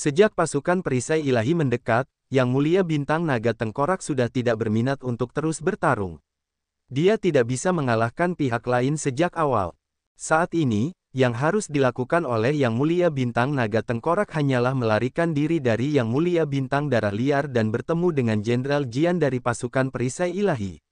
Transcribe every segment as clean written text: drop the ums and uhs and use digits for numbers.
Sejak pasukan perisai ilahi mendekat, Yang Mulia Bintang Naga Tengkorak sudah tidak berminat untuk terus bertarung. Dia tidak bisa mengalahkan pihak lain sejak awal. Saat ini, yang harus dilakukan oleh Yang Mulia Bintang Naga Tengkorak hanyalah melarikan diri dari Yang Mulia Bintang Darah Liar dan bertemu dengan Jenderal Jian dari pasukan perisai ilahi.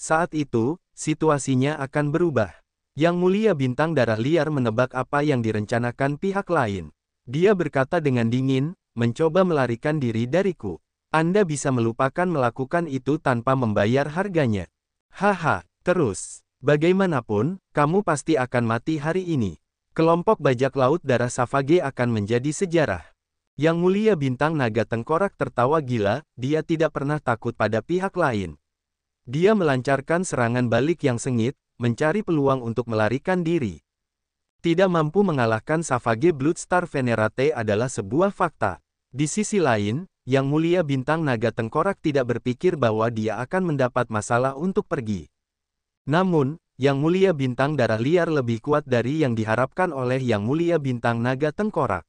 Saat itu, situasinya akan berubah. Yang Mulia Bintang Darah Liar menebak apa yang direncanakan pihak lain. Dia berkata dengan dingin, mencoba melarikan diri dariku. Anda bisa melupakan melakukan itu tanpa membayar harganya. Haha, terus. Bagaimanapun, kamu pasti akan mati hari ini. Kelompok bajak laut darah Savage akan menjadi sejarah. Yang Mulia Bintang Naga Tengkorak tertawa gila, dia tidak pernah takut pada pihak lain. Dia melancarkan serangan balik yang sengit, mencari peluang untuk melarikan diri. Tidak mampu mengalahkan Savage Bloodstar Venerate adalah sebuah fakta. Di sisi lain, Yang Mulia Bintang Naga Tengkorak tidak berpikir bahwa dia akan mendapat masalah untuk pergi. Namun, Yang Mulia Bintang Darah Liar lebih kuat dari yang diharapkan oleh Yang Mulia Bintang Naga Tengkorak.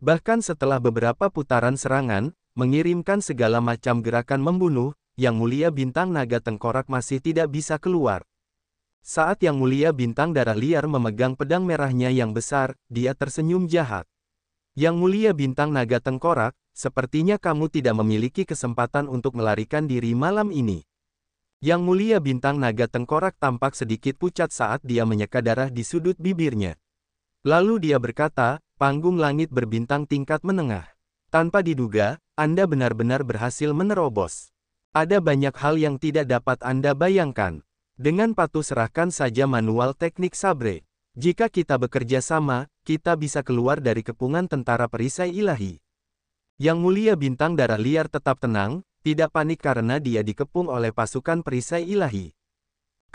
Bahkan setelah beberapa putaran serangan, mengirimkan segala macam gerakan membunuh, Yang Mulia Bintang Naga Tengkorak masih tidak bisa keluar. Saat Yang Mulia Bintang Darah Liar memegang pedang merahnya yang besar, dia tersenyum jahat. Yang Mulia Bintang Naga Tengkorak, sepertinya kamu tidak memiliki kesempatan untuk melarikan diri malam ini. Yang Mulia Bintang Naga Tengkorak tampak sedikit pucat saat dia menyeka darah di sudut bibirnya. Lalu dia berkata, panggung langit berbintang tingkat menengah. Tanpa diduga, Anda benar-benar berhasil menerobos. Ada banyak hal yang tidak dapat Anda bayangkan. Dengan patuh serahkan saja manual teknik sabre. Jika kita bekerja sama, kita bisa keluar dari kepungan tentara perisai ilahi. Yang Mulia Bintang Darah Liar tetap tenang, tidak panik karena dia dikepung oleh pasukan perisai ilahi.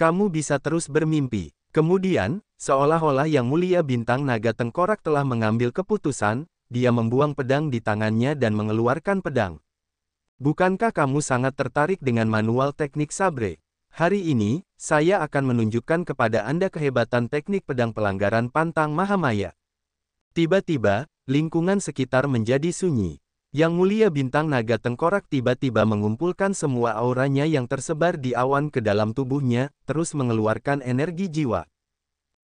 Kamu bisa terus bermimpi. Kemudian, seolah-olah Yang Mulia Bintang Naga Tengkorak telah mengambil keputusan, dia membuang pedang di tangannya dan mengeluarkan pedang. Bukankah kamu sangat tertarik dengan manual teknik sabre? Hari ini, saya akan menunjukkan kepada Anda kehebatan teknik pedang pelanggaran pantang Mahamaya. Tiba-tiba, lingkungan sekitar menjadi sunyi. Yang Mulia Bintang Naga Tengkorak tiba-tiba mengumpulkan semua auranya yang tersebar di awan ke dalam tubuhnya, terus mengeluarkan energi jiwa.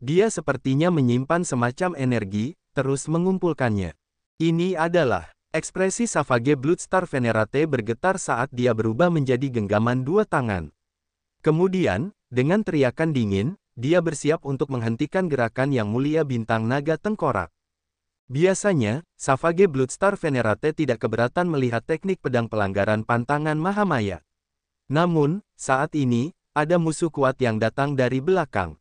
Dia sepertinya menyimpan semacam energi, terus mengumpulkannya. Ini adalah ekspresi Savage Bloodstar Venerate bergetar saat dia berubah menjadi genggaman dua tangan. Kemudian, dengan teriakan dingin, dia bersiap untuk menghentikan gerakan Yang Mulia Bintang Naga Tengkorak. Biasanya, Savage Bloodstar Venerate tidak keberatan melihat teknik pedang pelanggaran pantangan Mahamaya. Namun, saat ini, ada musuh kuat yang datang dari belakang.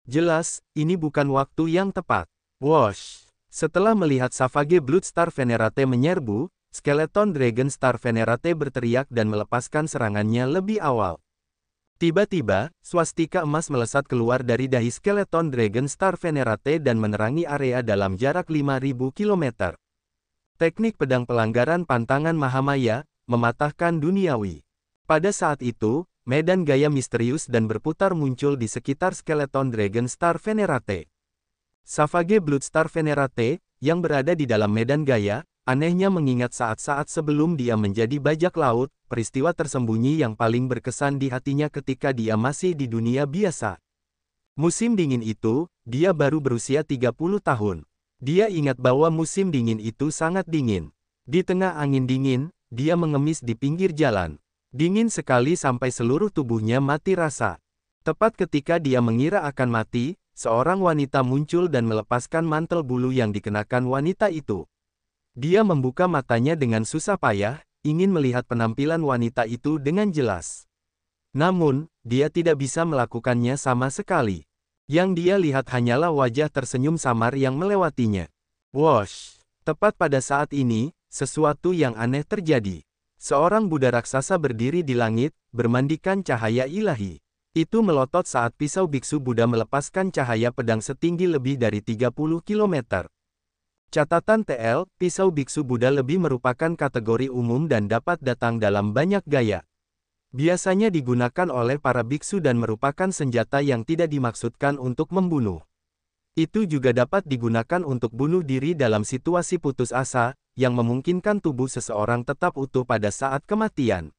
Jelas, ini bukan waktu yang tepat. Wosh! Setelah melihat Savage Bloodstar Venerate menyerbu, Skeleton Dragon Star Venerate berteriak dan melepaskan serangannya lebih awal. Tiba-tiba, swastika emas melesat keluar dari dahi Skeleton Dragon Star Venerate dan menerangi area dalam jarak 5.000 km. Teknik pedang pelanggaran pantangan Mahamaya, mematahkan duniawi. Pada saat itu, medan gaya misterius dan berputar muncul di sekitar Skeleton Dragon Star Venerate. Savage Bloodstar Venerate, yang berada di dalam medan gaya, anehnya mengingat saat-saat sebelum dia menjadi bajak laut, peristiwa tersembunyi yang paling berkesan di hatinya ketika dia masih di dunia biasa. Musim dingin itu, dia baru berusia 30 tahun. Dia ingat bahwa musim dingin itu sangat dingin. Di tengah angin dingin, dia mengemis di pinggir jalan. Dingin sekali sampai seluruh tubuhnya mati rasa. Tepat ketika dia mengira akan mati, seorang wanita muncul dan melepaskan mantel bulu yang dikenakan wanita itu. Dia membuka matanya dengan susah payah, ingin melihat penampilan wanita itu dengan jelas. Namun, dia tidak bisa melakukannya sama sekali. Yang dia lihat hanyalah wajah tersenyum samar yang melewatinya. Wosh! Tepat pada saat ini, sesuatu yang aneh terjadi. Seorang Buddha raksasa berdiri di langit, bermandikan cahaya ilahi. Itu melotot saat pisau biksu Buddha melepaskan cahaya pedang setinggi lebih dari 30 km. Catatan TL, pisau biksu Buddha lebih merupakan kategori umum dan dapat datang dalam banyak gaya. Biasanya digunakan oleh para biksu dan merupakan senjata yang tidak dimaksudkan untuk membunuh. Itu juga dapat digunakan untuk bunuh diri dalam situasi putus asa, yang memungkinkan tubuh seseorang tetap utuh pada saat kematian.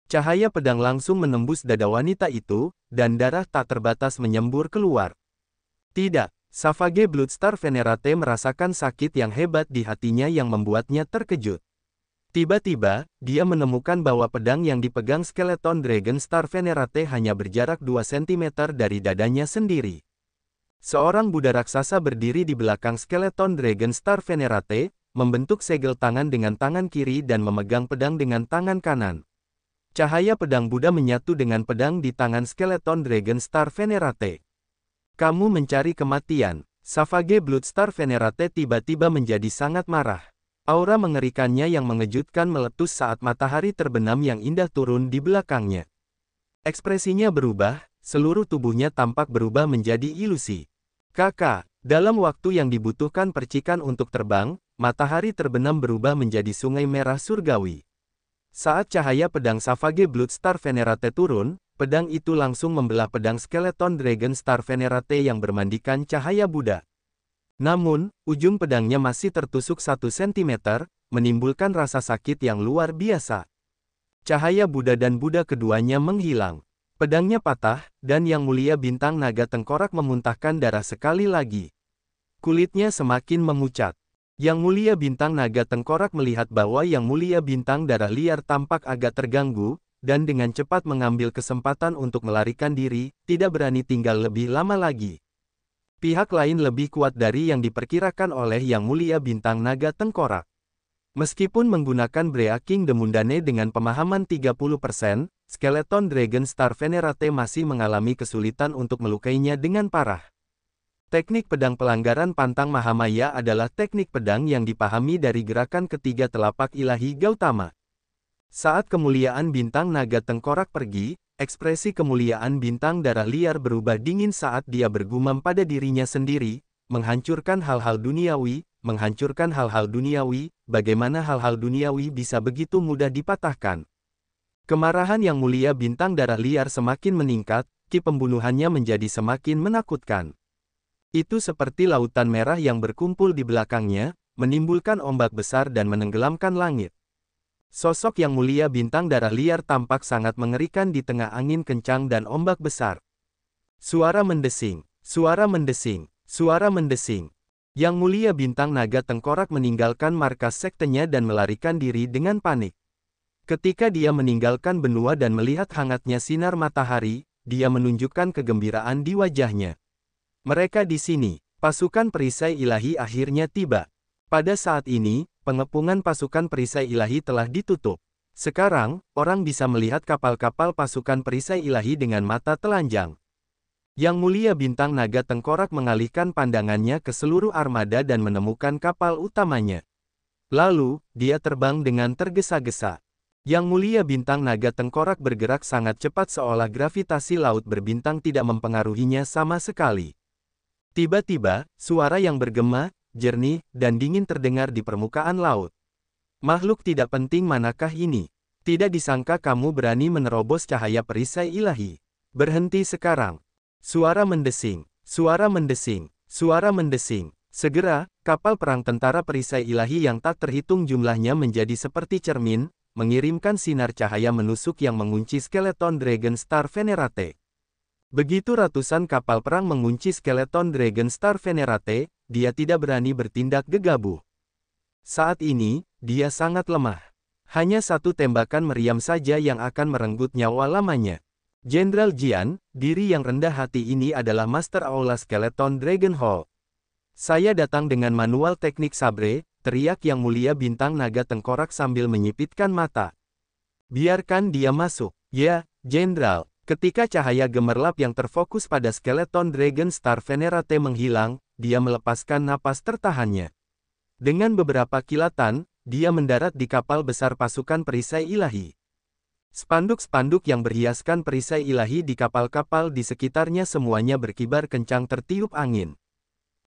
Cahaya pedang langsung menembus dada wanita itu, dan darah tak terbatas menyembur keluar. Tidak, Savage Bloodstar Venerate merasakan sakit yang hebat di hatinya yang membuatnya terkejut. Tiba-tiba, dia menemukan bahwa pedang yang dipegang Skeleton Dragon Star Venerate hanya berjarak 2 cm dari dadanya sendiri. Seorang Buddha raksasa berdiri di belakang Skeleton Dragon Star Venerate, membentuk segel tangan dengan tangan kiri dan memegang pedang dengan tangan kanan. Cahaya pedang Buddha menyatu dengan pedang di tangan Skeleton Dragon Star Venerate. Kamu mencari kematian. Savage Bloodstar Venerate tiba-tiba menjadi sangat marah. Aura mengerikannya yang mengejutkan meletus saat matahari terbenam yang indah turun di belakangnya. Ekspresinya berubah, seluruh tubuhnya tampak berubah menjadi ilusi. Kakak, dalam waktu yang dibutuhkan percikan untuk terbang, matahari terbenam berubah menjadi sungai merah surgawi. Saat cahaya pedang Savage Bloodstar Venerate turun, pedang itu langsung membelah pedang Skeleton Dragon Star Venerate yang bermandikan cahaya Buddha. Namun, ujung pedangnya masih tertusuk 1 cm, menimbulkan rasa sakit yang luar biasa. Cahaya Buddha dan Buddha keduanya menghilang. Pedangnya patah, dan Yang Mulia Bintang Naga Tengkorak memuntahkan darah sekali lagi. Kulitnya semakin memucat. Yang Mulia Bintang Naga Tengkorak melihat bahwa Yang Mulia Bintang Darah Liar tampak agak terganggu, dan dengan cepat mengambil kesempatan untuk melarikan diri, tidak berani tinggal lebih lama lagi. Pihak lain lebih kuat dari yang diperkirakan oleh Yang Mulia Bintang Naga Tengkorak. Meskipun menggunakan Breaking the Mundane dengan pemahaman 30%, Skeleton Dragon Star Venerate masih mengalami kesulitan untuk melukainya dengan parah. Teknik pedang pelanggaran pantang Mahamaya adalah teknik pedang yang dipahami dari gerakan ketiga telapak ilahi Gautama. Saat kemuliaan bintang naga tengkorak pergi, ekspresi kemuliaan bintang darah liar berubah dingin saat dia bergumam pada dirinya sendiri, menghancurkan hal-hal duniawi, bagaimana hal-hal duniawi bisa begitu mudah dipatahkan. Kemarahan Yang Mulia Bintang Darah Liar semakin meningkat, ki pembunuhannya menjadi semakin menakutkan. Itu seperti lautan merah yang berkumpul di belakangnya, menimbulkan ombak besar dan menenggelamkan langit. Sosok Yang Mulia Bintang Darah Liar tampak sangat mengerikan di tengah angin kencang dan ombak besar. Suara mendesing, suara mendesing, suara mendesing. Yang Mulia Bintang Naga Tengkorak meninggalkan markas sektenya dan melarikan diri dengan panik. Ketika dia meninggalkan benua dan melihat hangatnya sinar matahari, dia menunjukkan kegembiraan di wajahnya. Mereka di sini, pasukan perisai ilahi akhirnya tiba. Pada saat ini, pengepungan pasukan perisai ilahi telah ditutup. Sekarang, orang bisa melihat kapal-kapal pasukan perisai ilahi dengan mata telanjang. Yang Mulia Bintang Naga Tengkorak mengalihkan pandangannya ke seluruh armada dan menemukan kapal utamanya. Lalu, dia terbang dengan tergesa-gesa. Yang Mulia Bintang Naga Tengkorak bergerak sangat cepat seolah gravitasi laut berbintang tidak mempengaruhinya sama sekali. Tiba-tiba, suara yang bergema, jernih, dan dingin terdengar di permukaan laut. Makhluk tidak penting manakah ini? Tidak disangka kamu berani menerobos cahaya perisai ilahi. Berhenti sekarang. Suara mendesing, suara mendesing, suara mendesing. Segera, kapal perang tentara perisai ilahi yang tak terhitung jumlahnya menjadi seperti cermin, mengirimkan sinar cahaya menusuk yang mengunci Skeleton Dragon Star Venerate. Begitu ratusan kapal perang mengunci Skeleton Dragon Star Venerate, dia tidak berani bertindak gegabah. Saat ini, dia sangat lemah. Hanya satu tembakan meriam saja yang akan merenggut nyawa lamanya. Jenderal Jian, diri yang rendah hati ini adalah Master Aula Skeleton Dragon Hall. Saya datang dengan manual teknik sabre, teriak Yang Mulia Bintang Naga Tengkorak sambil menyipitkan mata. Biarkan dia masuk. Ya, Jenderal. Ketika cahaya gemerlap yang terfokus pada Skeleton Dragon Star Venerate menghilang, dia melepaskan napas tertahannya. Dengan beberapa kilatan, dia mendarat di kapal besar pasukan perisai ilahi. Spanduk-spanduk yang berhiaskan perisai ilahi di kapal-kapal di sekitarnya semuanya berkibar kencang tertiup angin.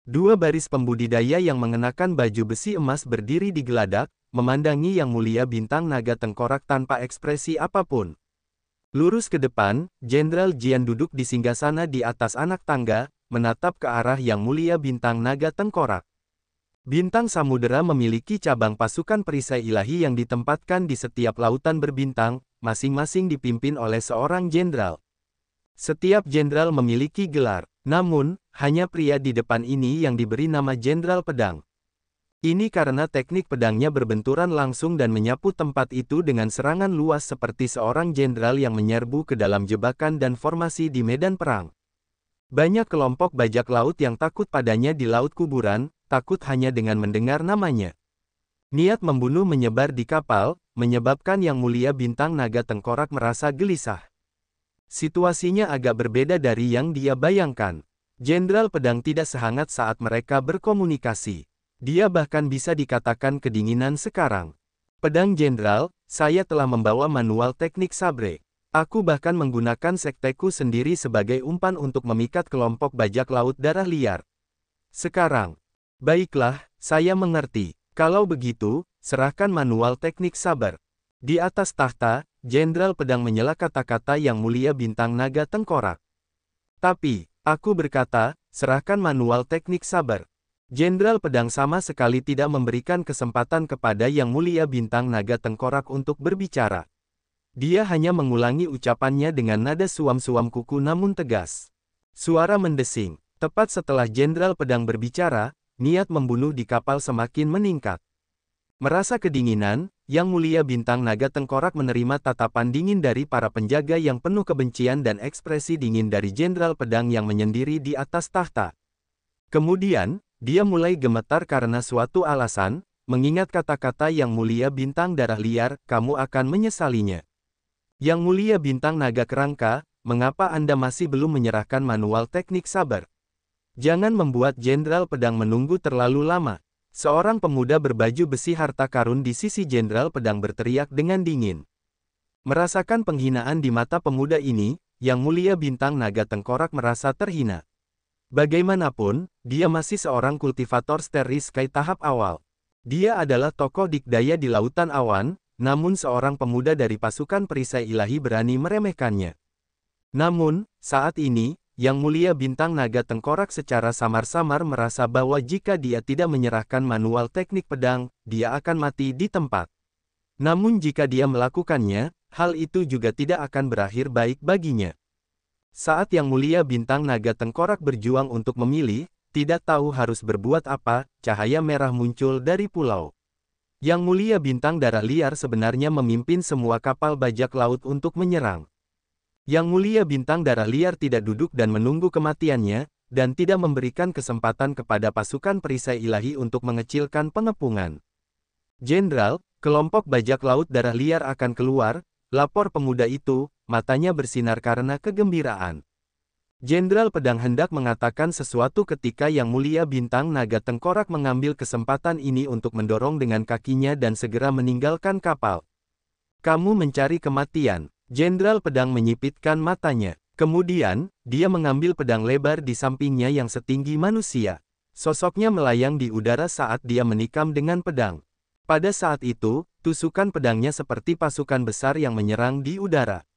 Dua baris pembudidaya yang mengenakan baju besi emas berdiri di geladak, memandangi Yang Mulia Bintang Naga Tengkorak tanpa ekspresi apapun. Lurus ke depan, Jenderal Jian duduk di singgasana di atas anak tangga, menatap ke arah Yang Mulia Bintang Naga Tengkorak. Bintang Samudera memiliki cabang pasukan perisai ilahi yang ditempatkan di setiap lautan berbintang, masing-masing dipimpin oleh seorang jenderal. Setiap jenderal memiliki gelar, namun, hanya pria di depan ini yang diberi nama Jenderal Pedang. Ini karena teknik pedangnya berbenturan langsung dan menyapu tempat itu dengan serangan luas seperti seorang jenderal yang menyerbu ke dalam jebakan dan formasi di medan perang. Banyak kelompok bajak laut yang takut padanya di laut kuburan, takut hanya dengan mendengar namanya. Niat membunuh menyebar di kapal, menyebabkan Yang Mulia Bintang Naga Tengkorak merasa gelisah. Situasinya agak berbeda dari yang dia bayangkan. Jenderal Pedang tidak sehangat saat mereka berkomunikasi. Dia bahkan bisa dikatakan kedinginan sekarang. Pedang Jenderal, saya telah membawa manual teknik sabre. Aku bahkan menggunakan sekteku sendiri sebagai umpan untuk memikat kelompok bajak laut darah liar. Sekarang, baiklah, saya mengerti. Kalau begitu, serahkan manual teknik saber. Di atas tahta, Jenderal Pedang menyela kata-kata Yang Mulia Bintang Naga Tengkorak. Tapi, aku berkata, serahkan manual teknik saber. Jenderal Pedang sama sekali tidak memberikan kesempatan kepada Yang Mulia Bintang Naga Tengkorak untuk berbicara. Dia hanya mengulangi ucapannya dengan nada suam-suam kuku namun tegas. Suara mendesing. Tepat setelah Jenderal Pedang berbicara, niat membunuh di kapal semakin meningkat. Merasa kedinginan, Yang Mulia Bintang Naga Tengkorak menerima tatapan dingin dari para penjaga yang penuh kebencian dan ekspresi dingin dari Jenderal Pedang yang menyendiri di atas tahta. Kemudian, dia mulai gemetar karena suatu alasan, mengingat kata-kata Yang Mulia Bintang Darah Liar, kamu akan menyesalinya. Yang Mulia Bintang Naga Kerangka, mengapa Anda masih belum menyerahkan manual teknik saber? Jangan membuat Jenderal Pedang menunggu terlalu lama. Seorang pemuda berbaju besi harta karun di sisi Jenderal Pedang berteriak dengan dingin. Merasakan penghinaan di mata pemuda ini, Yang Mulia Bintang Naga Tengkorak merasa terhina. Bagaimanapun, dia masih seorang kultivator Starry Sky tahap awal. Dia adalah tokoh dikdaya di Lautan Awan, namun seorang pemuda dari pasukan perisai ilahi berani meremehkannya. Namun, saat ini, Yang Mulia Bintang Naga Tengkorak secara samar-samar merasa bahwa jika dia tidak menyerahkan manual teknik pedang, dia akan mati di tempat. Namun jika dia melakukannya, hal itu juga tidak akan berakhir baik baginya. Saat Yang Mulia Bintang Naga Tengkorak berjuang untuk memilih, tidak tahu harus berbuat apa, cahaya merah muncul dari pulau. Yang Mulia Bintang Darah Liar sebenarnya memimpin semua kapal bajak laut untuk menyerang. Yang Mulia Bintang Darah Liar tidak duduk dan menunggu kematiannya, dan tidak memberikan kesempatan kepada pasukan perisai ilahi untuk mengecilkan pengepungan. Jenderal, kelompok bajak laut darah liar akan keluar, lapor pemuda itu, matanya bersinar karena kegembiraan. Jenderal Pedang hendak mengatakan sesuatu ketika Yang Mulia Bintang Naga Tengkorak mengambil kesempatan ini untuk mendorong dengan kakinya dan segera meninggalkan kapal. Kamu mencari kematian. Jenderal Pedang menyipitkan matanya. Kemudian, dia mengambil pedang lebar di sampingnya yang setinggi manusia. Sosoknya melayang di udara saat dia menikam dengan pedang. Pada saat itu, tusukan pedangnya seperti pasukan besar yang menyerang di udara.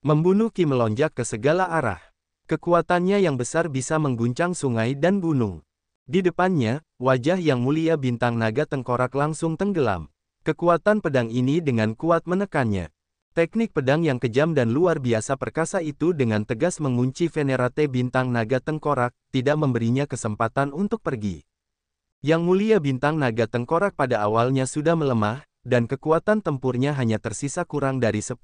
Membunuh Ki melonjak ke segala arah. Kekuatannya yang besar bisa mengguncang sungai dan gunung. Di depannya, wajah Yang Mulia Bintang Naga Tengkorak langsung tenggelam. Kekuatan pedang ini dengan kuat menekannya. Teknik pedang yang kejam dan luar biasa perkasa itu dengan tegas mengunci Venerate Bintang Naga Tengkorak, tidak memberinya kesempatan untuk pergi. Yang Mulia Bintang Naga Tengkorak pada awalnya sudah melemah, dan kekuatan tempurnya hanya tersisa kurang dari 10%.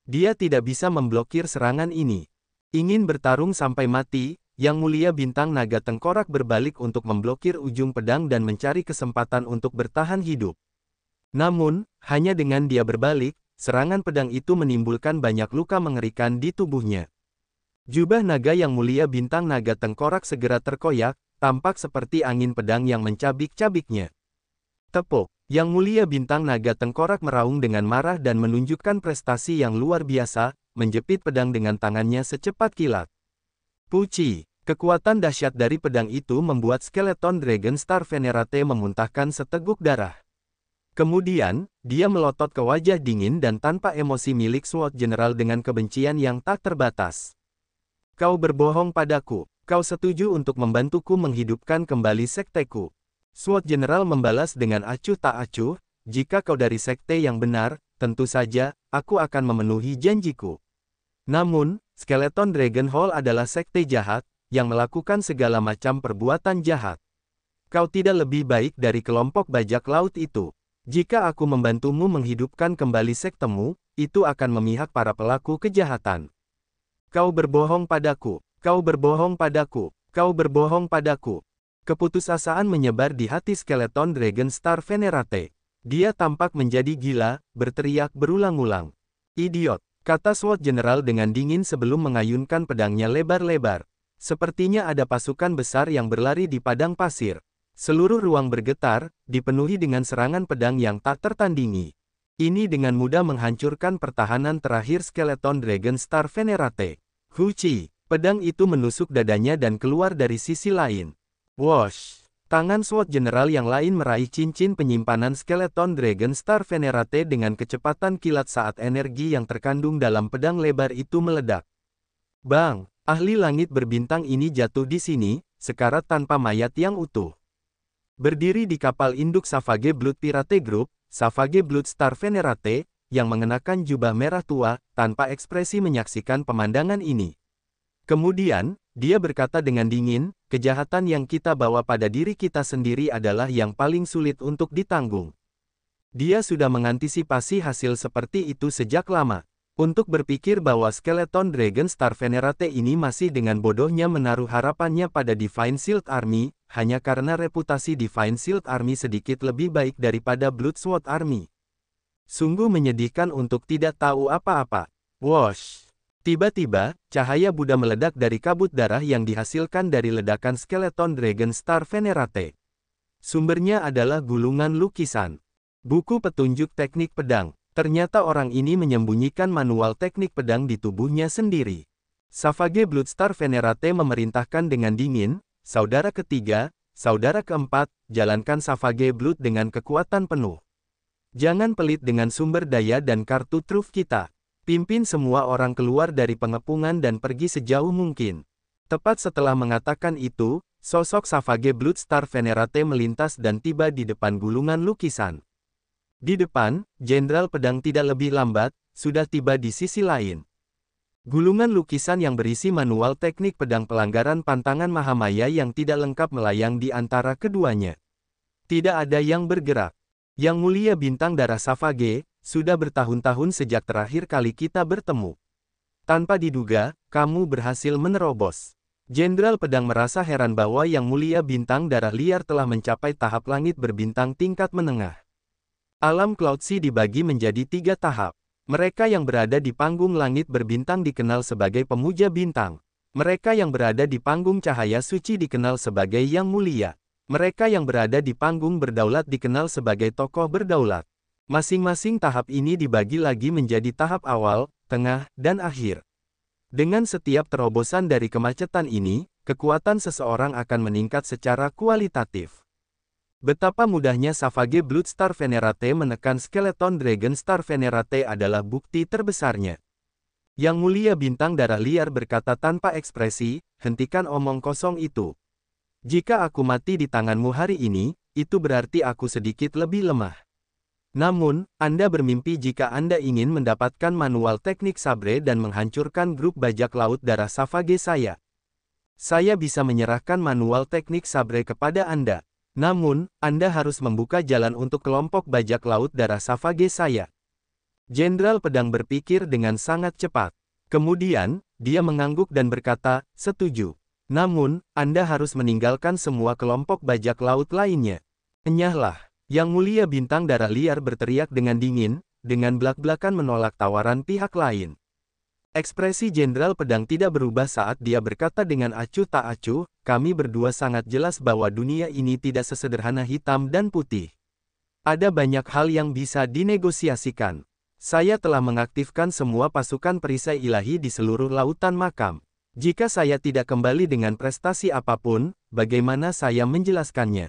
Dia tidak bisa memblokir serangan ini. Ingin bertarung sampai mati, Yang Mulia Bintang Naga Tengkorak berbalik untuk memblokir ujung pedang dan mencari kesempatan untuk bertahan hidup. Namun, hanya dengan dia berbalik, serangan pedang itu menimbulkan banyak luka mengerikan di tubuhnya. Jubah naga Yang Mulia Bintang Naga Tengkorak segera terkoyak, tampak seperti angin pedang yang mencabik-cabiknya. Tepuk. Yang Mulia Bintang Naga Tengkorak meraung dengan marah dan menunjukkan prestasi yang luar biasa, menjepit pedang dengan tangannya secepat kilat. Puci. Kekuatan dahsyat dari pedang itu membuat skeleton Dragon Star Venerate memuntahkan seteguk darah. Kemudian, dia melotot ke wajah dingin dan tanpa emosi milik Sword General dengan kebencian yang tak terbatas. Kau berbohong padaku. Kau setuju untuk membantuku menghidupkan kembali sekteku. SWOT General membalas dengan acuh tak acuh, jika kau dari sekte yang benar, tentu saja, aku akan memenuhi janjiku. Namun, Skeleton Dragon Hall adalah sekte jahat, yang melakukan segala macam perbuatan jahat. Kau tidak lebih baik dari kelompok bajak laut itu. Jika aku membantumu menghidupkan kembali sektemu, itu akan memihak para pelaku kejahatan. Kau berbohong padaku, kau berbohong padaku, kau berbohong padaku. Keputusasaan menyebar di hati Skeleton Dragon Star Venerate. Dia tampak menjadi gila, berteriak berulang-ulang. Idiot, kata SWOT General dengan dingin sebelum mengayunkan pedangnya lebar-lebar. Sepertinya ada pasukan besar yang berlari di padang pasir. Seluruh ruang bergetar, dipenuhi dengan serangan pedang yang tak tertandingi. Ini dengan mudah menghancurkan pertahanan terakhir Skeleton Dragon Star Venerate. Huci, pedang itu menusuk dadanya dan keluar dari sisi lain. Wosh! Tangan SWOT General yang lain meraih cincin penyimpanan Skeleton Dragon Star Venerate dengan kecepatan kilat saat energi yang terkandung dalam pedang lebar itu meledak. Bang! Ahli langit berbintang ini jatuh di sini, sekarat tanpa mayat yang utuh. Berdiri di kapal induk Savage Blood Pirate Group, Savage Blood Star Venerate, yang mengenakan jubah merah tua, tanpa ekspresi menyaksikan pemandangan ini. Kemudian, dia berkata dengan dingin, kejahatan yang kita bawa pada diri kita sendiri adalah yang paling sulit untuk ditanggung. Dia sudah mengantisipasi hasil seperti itu sejak lama. Untuk berpikir bahwa Skeleton Dragon Star Venerate ini masih dengan bodohnya menaruh harapannya pada Divine Shield Army, hanya karena reputasi Divine Shield Army sedikit lebih baik daripada Blood Sword Army. Sungguh menyedihkan untuk tidak tahu apa-apa. Wosh! Tiba-tiba, cahaya Buddha meledak dari kabut darah yang dihasilkan dari ledakan Skeleton Dragon Star Venerate. Sumbernya adalah gulungan lukisan. Buku petunjuk teknik pedang. Ternyata orang ini menyembunyikan manual teknik pedang di tubuhnya sendiri. Savage Blood Star Venerate memerintahkan dengan dingin, saudara ketiga, saudara keempat, jalankan Savage Blood dengan kekuatan penuh. Jangan pelit dengan sumber daya dan kartu truf kita. Pimpin semua orang keluar dari pengepungan dan pergi sejauh mungkin. Tepat setelah mengatakan itu, sosok Savage Blood Star Venerate melintas dan tiba di depan gulungan lukisan. Di depan, Jenderal Pedang tidak lebih lambat, sudah tiba di sisi lain. Gulungan lukisan yang berisi manual teknik pedang pelanggaran pantangan Mahamaya yang tidak lengkap melayang di antara keduanya. Tidak ada yang bergerak. Yang mulia bintang darah Savage, sudah bertahun-tahun sejak terakhir kali kita bertemu. Tanpa diduga, kamu berhasil menerobos. Jenderal Pedang merasa heran bahwa yang mulia bintang darah liar telah mencapai tahap langit berbintang tingkat menengah. Alam Cloud Sea dibagi menjadi 3 tahap. Mereka yang berada di panggung langit berbintang dikenal sebagai pemuja bintang. Mereka yang berada di panggung cahaya suci dikenal sebagai yang mulia. Mereka yang berada di panggung berdaulat dikenal sebagai tokoh berdaulat. Masing-masing tahap ini dibagi lagi menjadi tahap awal, tengah, dan akhir. Dengan setiap terobosan dari kemacetan ini, kekuatan seseorang akan meningkat secara kualitatif. Betapa mudahnya Savage Blood Star Venerate menekan Skeleton Dragon Star Venerate adalah bukti terbesarnya. Yang mulia bintang darah liar berkata tanpa ekspresi, hentikan omong kosong itu. Jika aku mati di tanganmu hari ini, itu berarti aku sedikit lebih lemah. Namun, Anda bermimpi jika Anda ingin mendapatkan manual teknik sabre dan menghancurkan grup bajak laut darah Savage saya. Saya bisa menyerahkan manual teknik sabre kepada Anda. Namun, Anda harus membuka jalan untuk kelompok bajak laut darah Savage saya. Jenderal Pedang berpikir dengan sangat cepat. Kemudian, dia mengangguk dan berkata, setuju. Namun, Anda harus meninggalkan semua kelompok bajak laut lainnya. Enyahlah. Yang mulia bintang darah liar berteriak dengan dingin, dengan belak-belakan menolak tawaran pihak lain. Ekspresi Jenderal Pedang tidak berubah saat dia berkata dengan acuh tak acuh, kami berdua sangat jelas bahwa dunia ini tidak sesederhana hitam dan putih. Ada banyak hal yang bisa dinegosiasikan. Saya telah mengaktifkan semua pasukan perisai ilahi di seluruh lautan makam. Jika saya tidak kembali dengan prestasi apapun, bagaimana saya menjelaskannya?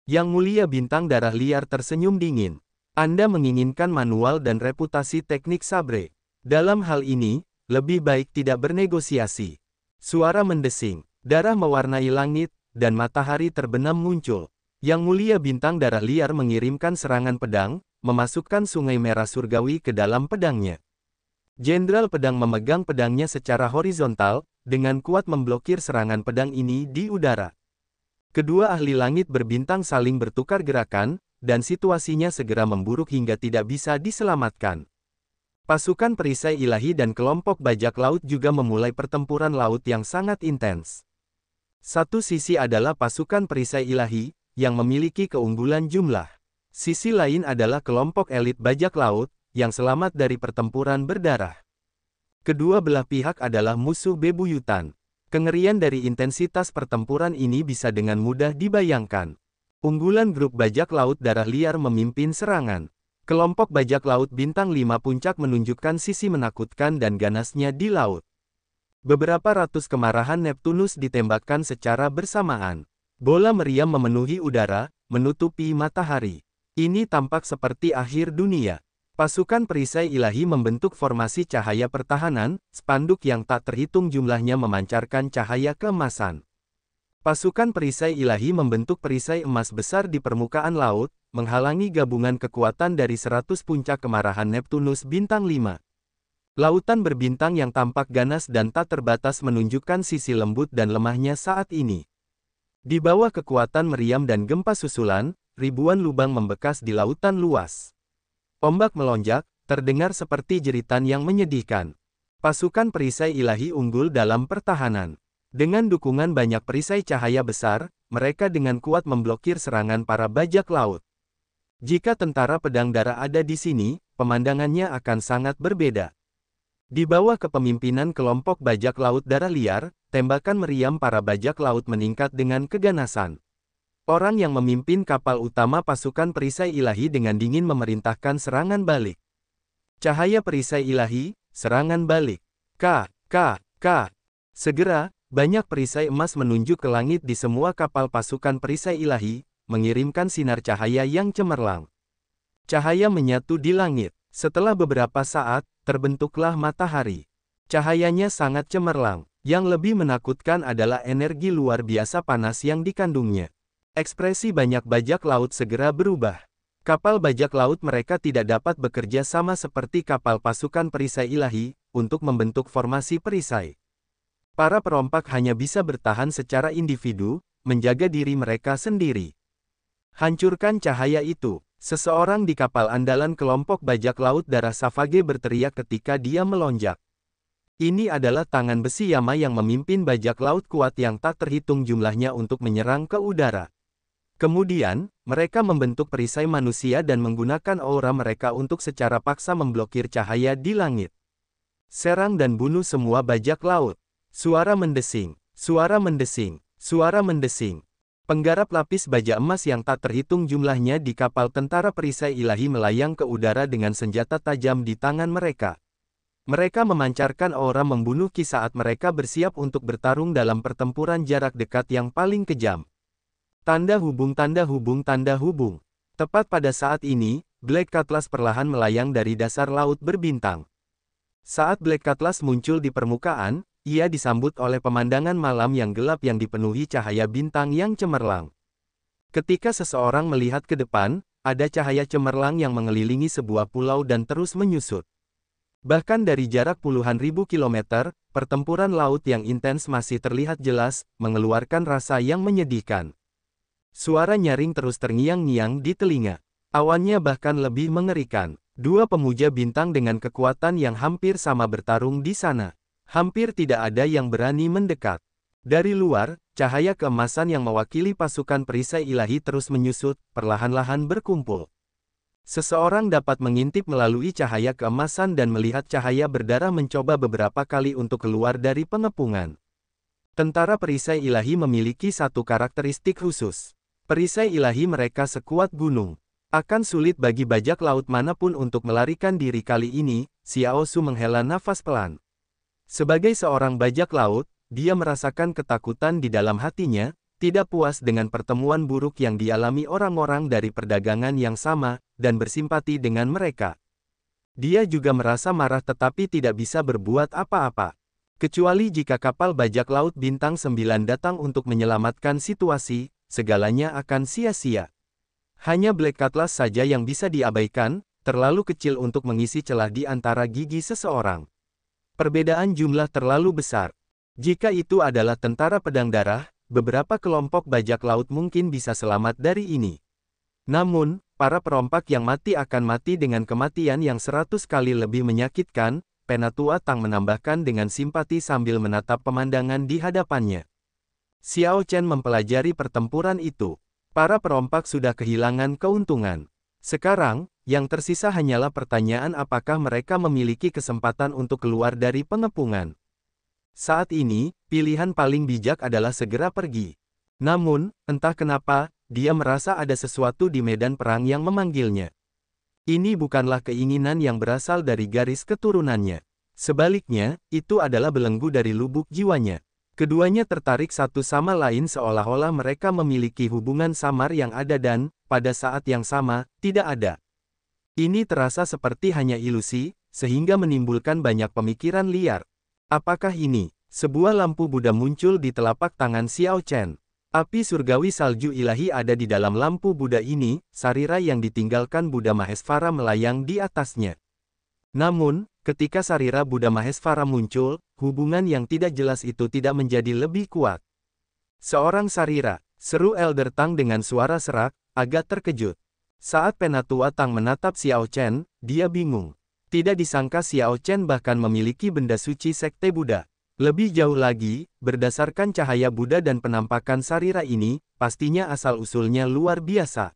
Yang mulia bintang darah liar tersenyum dingin. Anda menginginkan manual dan reputasi teknik sabre. Dalam hal ini, lebih baik tidak bernegosiasi. Suara mendesing, darah mewarnai langit, dan matahari terbenam muncul. Yang Mulia Bintang Darah Liar mengirimkan serangan pedang, memasukkan Sungai Merah Surgawi ke dalam pedangnya. Jenderal Pedang memegang pedangnya secara horizontal, dengan kuat memblokir serangan pedang ini di udara. Kedua ahli langit berbintang saling bertukar gerakan, dan situasinya segera memburuk hingga tidak bisa diselamatkan. Pasukan perisai ilahi dan kelompok bajak laut juga memulai pertempuran laut yang sangat intens. Satu sisi adalah pasukan perisai ilahi, yang memiliki keunggulan jumlah. Sisi lain adalah kelompok elit bajak laut, yang selamat dari pertempuran berdarah. Kedua belah pihak adalah musuh bebuyutan. Kengerian dari intensitas pertempuran ini bisa dengan mudah dibayangkan. Unggulan grup bajak laut darah liar memimpin serangan. Kelompok bajak laut bintang 5 puncak menunjukkan sisi menakutkan dan ganasnya di laut. Beberapa ratus kemarahan Neptunus ditembakkan secara bersamaan. Bola meriam memenuhi udara, menutupi matahari. Ini tampak seperti akhir dunia. Pasukan perisai ilahi membentuk formasi cahaya pertahanan, spanduk yang tak terhitung jumlahnya memancarkan cahaya keemasan. Pasukan perisai ilahi membentuk perisai emas besar di permukaan laut, menghalangi gabungan kekuatan dari 100 puncak kemarahan Neptunus bintang 5. Lautan berbintang yang tampak ganas dan tak terbatas menunjukkan sisi lembut dan lemahnya saat ini. Di bawah kekuatan meriam dan gempa susulan, ribuan lubang membekas di lautan luas. Ombak melonjak, terdengar seperti jeritan yang menyedihkan. Pasukan perisai ilahi unggul dalam pertahanan. Dengan dukungan banyak perisai cahaya besar, mereka dengan kuat memblokir serangan para bajak laut. Jika tentara pedang darah ada di sini, pemandangannya akan sangat berbeda. Di bawah kepemimpinan kelompok bajak laut darah liar, tembakan meriam para bajak laut meningkat dengan keganasan. Orang yang memimpin kapal utama pasukan perisai ilahi dengan dingin memerintahkan serangan balik. Cahaya perisai ilahi, serangan balik. K. Segera, banyak perisai emas menunjuk ke langit di semua kapal pasukan perisai ilahi, mengirimkan sinar cahaya yang cemerlang. Cahaya menyatu di langit. Setelah beberapa saat, terbentuklah matahari. Cahayanya sangat cemerlang. Yang lebih menakutkan adalah energi luar biasa panas yang dikandungnya. Ekspresi banyak bajak laut segera berubah. Kapal bajak laut mereka tidak dapat bekerja sama seperti kapal pasukan perisai ilahi, untuk membentuk formasi perisai. Para perompak hanya bisa bertahan secara individu, menjaga diri mereka sendiri. Hancurkan cahaya itu. Seseorang di kapal andalan kelompok bajak laut darah Savage berteriak ketika dia melonjak. Ini adalah tangan besi Yama yang memimpin bajak laut kuat yang tak terhitung jumlahnya untuk menyerang ke udara. Kemudian, mereka membentuk perisai manusia dan menggunakan aura mereka untuk secara paksa memblokir cahaya di langit. Serang dan bunuh semua bajak laut. Suara mendesing, suara mendesing, suara mendesing. Penggarap lapis baja emas yang tak terhitung jumlahnya di kapal tentara perisai ilahi melayang ke udara dengan senjata tajam di tangan mereka. Mereka memancarkan aura membunuh Ki saat mereka bersiap untuk bertarung dalam pertempuran jarak dekat yang paling kejam. Tanda hubung tanda hubung tanda hubung. Tepat pada saat ini, Black Cutlass perlahan melayang dari dasar laut berbintang. Saat Black Cutlass muncul di permukaan, ia disambut oleh pemandangan malam yang gelap yang dipenuhi cahaya bintang yang cemerlang. Ketika seseorang melihat ke depan, ada cahaya cemerlang yang mengelilingi sebuah pulau dan terus menyusut. Bahkan dari jarak puluhan ribu kilometer, pertempuran laut yang intens masih terlihat jelas, mengeluarkan rasa yang menyedihkan. Suara nyaring terus terngiang-ngiang di telinga. Awannya bahkan lebih mengerikan. Dua pemuja bintang dengan kekuatan yang hampir sama bertarung di sana. Hampir tidak ada yang berani mendekat. Dari luar, cahaya keemasan yang mewakili pasukan perisai ilahi terus menyusut, perlahan-lahan berkumpul. Seseorang dapat mengintip melalui cahaya keemasan dan melihat cahaya berdarah mencoba beberapa kali untuk keluar dari pengepungan. Tentara perisai ilahi memiliki satu karakteristik khusus. Perisai ilahi mereka sekuat gunung. Akan sulit bagi bajak laut manapun untuk melarikan diri kali ini, Xiao Su menghela nafas pelan. Sebagai seorang bajak laut, dia merasakan ketakutan di dalam hatinya, tidak puas dengan pertemuan buruk yang dialami orang-orang dari perdagangan yang sama, dan bersimpati dengan mereka. Dia juga merasa marah tetapi tidak bisa berbuat apa-apa. Kecuali jika kapal bajak laut bintang 9 datang untuk menyelamatkan situasi, segalanya akan sia-sia. Hanya Black Cutlass saja yang bisa diabaikan, terlalu kecil untuk mengisi celah di antara gigi seseorang. Perbedaan jumlah terlalu besar. Jika itu adalah tentara pedang darah, beberapa kelompok bajak laut mungkin bisa selamat dari ini. Namun, para perompak yang mati akan mati dengan kematian yang 100 kali lebih menyakitkan, Penatua Tang menambahkan dengan simpati sambil menatap pemandangan di hadapannya. Xiao Chen mempelajari pertempuran itu. Para perompak sudah kehilangan keuntungan. Sekarang, yang tersisa hanyalah pertanyaan apakah mereka memiliki kesempatan untuk keluar dari pengepungan. Saat ini, pilihan paling bijak adalah segera pergi. Namun, entah kenapa, dia merasa ada sesuatu di medan perang yang memanggilnya. Ini bukanlah keinginan yang berasal dari garis keturunannya. Sebaliknya, itu adalah belenggu dari lubuk jiwanya. Keduanya tertarik satu sama lain seolah-olah mereka memiliki hubungan samar yang ada dan, pada saat yang sama, tidak ada. Ini terasa seperti hanya ilusi, sehingga menimbulkan banyak pemikiran liar. Apakah ini? Sebuah lampu Buddha muncul di telapak tangan Xiao Chen. Api surgawi salju ilahi ada di dalam lampu Buddha ini, sarira yang ditinggalkan Buddha Mahesvara melayang di atasnya. Namun, ketika sarira Buddha Mahesvara muncul, hubungan yang tidak jelas itu tidak menjadi lebih kuat. Seorang sarira, seru Elder Tang dengan suara serak, agak terkejut. Saat Penatua Tang menatap Xiao Chen, dia bingung. Tidak disangka Xiao Chen bahkan memiliki benda suci sekte Buddha. Lebih jauh lagi, berdasarkan cahaya Buddha dan penampakan sarira ini, pastinya asal-usulnya luar biasa.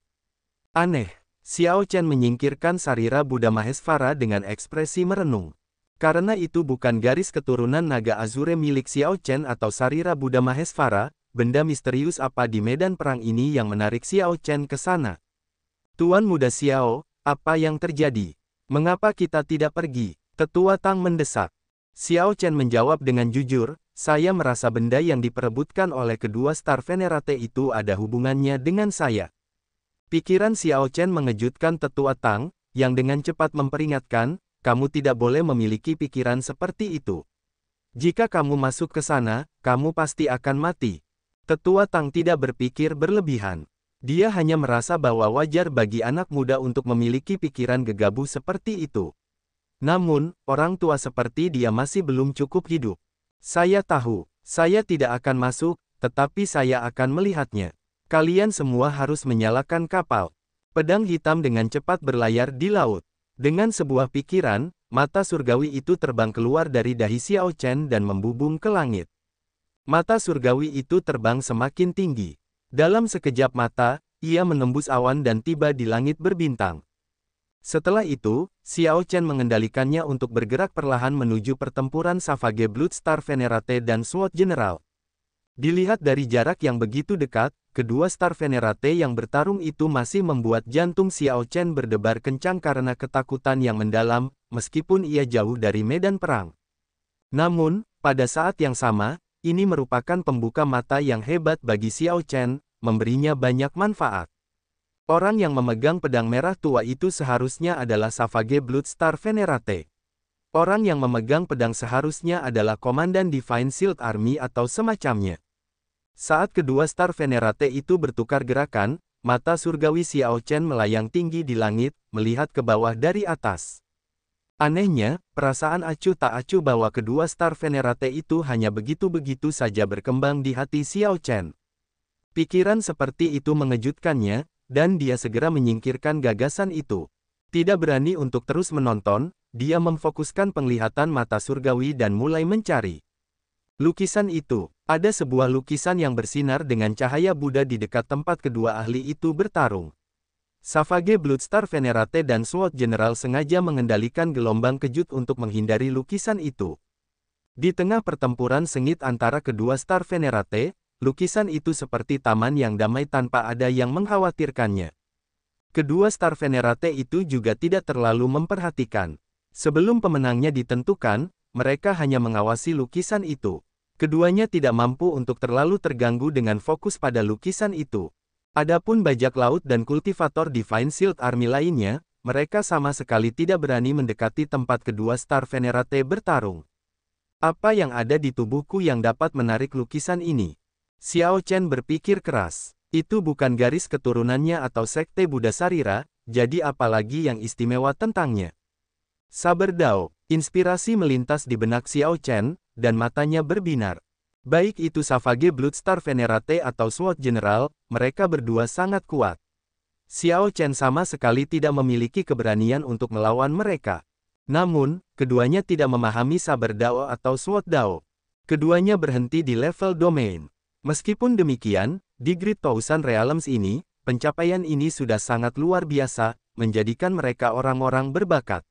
Aneh, Xiao Chen menyingkirkan sarira Buddha Mahesvara dengan ekspresi merenung. Karena itu bukan garis keturunan naga azure milik Xiao Chen atau sarira Buddha Mahesvara, benda misterius apa di medan perang ini yang menarik Xiao Chen ke sana? Tuan Muda Xiao, apa yang terjadi? Mengapa kita tidak pergi? Tetua Tang mendesak. Xiao Chen menjawab dengan jujur, saya merasa benda yang diperebutkan oleh kedua Star Venerate itu ada hubungannya dengan saya. Pikiran Xiao Chen mengejutkan Tetua Tang, yang dengan cepat memperingatkan, kamu tidak boleh memiliki pikiran seperti itu. Jika kamu masuk ke sana, kamu pasti akan mati. Tetua Tang tidak berpikir berlebihan. Dia hanya merasa bahwa wajar bagi anak muda untuk memiliki pikiran gegabah seperti itu. Namun, orang tua seperti dia masih belum cukup hidup. Saya tahu, saya tidak akan masuk, tetapi saya akan melihatnya. Kalian semua harus menyalakan kapal. Pedang hitam dengan cepat berlayar di laut. Dengan sebuah pikiran, mata surgawi itu terbang keluar dari dahi Xiao Chen dan membubung ke langit. Mata surgawi itu terbang semakin tinggi. Dalam sekejap mata, ia menembus awan dan tiba di langit berbintang. Setelah itu, Xiao Chen mengendalikannya untuk bergerak perlahan menuju pertempuran Savage Blood Star Venerate dan Sword General. Dilihat dari jarak yang begitu dekat, kedua Star Venerate yang bertarung itu masih membuat jantung Xiao Chen berdebar kencang karena ketakutan yang mendalam, meskipun ia jauh dari medan perang. Namun, pada saat yang sama, ini merupakan pembuka mata yang hebat bagi Xiao Chen, memberinya banyak manfaat. Orang yang memegang pedang merah tua itu seharusnya adalah Savage Blood Star Venerate. Orang yang memegang pedang seharusnya adalah Komandan Divine Shield Army atau semacamnya. Saat kedua Star Venerate itu bertukar gerakan, mata surgawi Xiao Chen melayang tinggi di langit, melihat ke bawah dari atas. Anehnya, perasaan acuh tak acuh bahwa kedua Star Venerate itu hanya begitu-begitu saja berkembang di hati Xiao Chen. Pikiran seperti itu mengejutkannya, dan dia segera menyingkirkan gagasan itu. Tidak berani untuk terus menonton, dia memfokuskan penglihatan mata surgawi dan mulai mencari. Lukisan itu, ada sebuah lukisan yang bersinar dengan cahaya Buddha di dekat tempat kedua ahli itu bertarung. Savage Blood Star Venerate dan Sword General sengaja mengendalikan gelombang kejut untuk menghindari lukisan itu. Di tengah pertempuran sengit antara kedua Star Venerate, lukisan itu seperti taman yang damai tanpa ada yang mengkhawatirkannya. Kedua Star Venerate itu juga tidak terlalu memperhatikan. Sebelum pemenangnya ditentukan, mereka hanya mengawasi lukisan itu. Keduanya tidak mampu untuk terlalu terganggu dengan fokus pada lukisan itu. Adapun bajak laut dan kultivator Divine Shield Army lainnya, mereka sama sekali tidak berani mendekati tempat kedua Star Venerate bertarung. Apa yang ada di tubuhku yang dapat menarik lukisan ini? Xiao Chen berpikir keras. Itu bukan garis keturunannya atau sekte Buddha Sarira, jadi apalagi yang istimewa tentangnya. Saber Dao, inspirasi melintas di benak Xiao Chen, dan matanya berbinar. Baik itu Savage Bloodstar Venerate atau Sword General, mereka berdua sangat kuat. Xiao Chen sama sekali tidak memiliki keberanian untuk melawan mereka. Namun, keduanya tidak memahami Saber Dao atau Sword Dao. Keduanya berhenti di level domain. Meskipun demikian, di Great Thousand Realms ini, pencapaian ini sudah sangat luar biasa, menjadikan mereka orang-orang berbakat.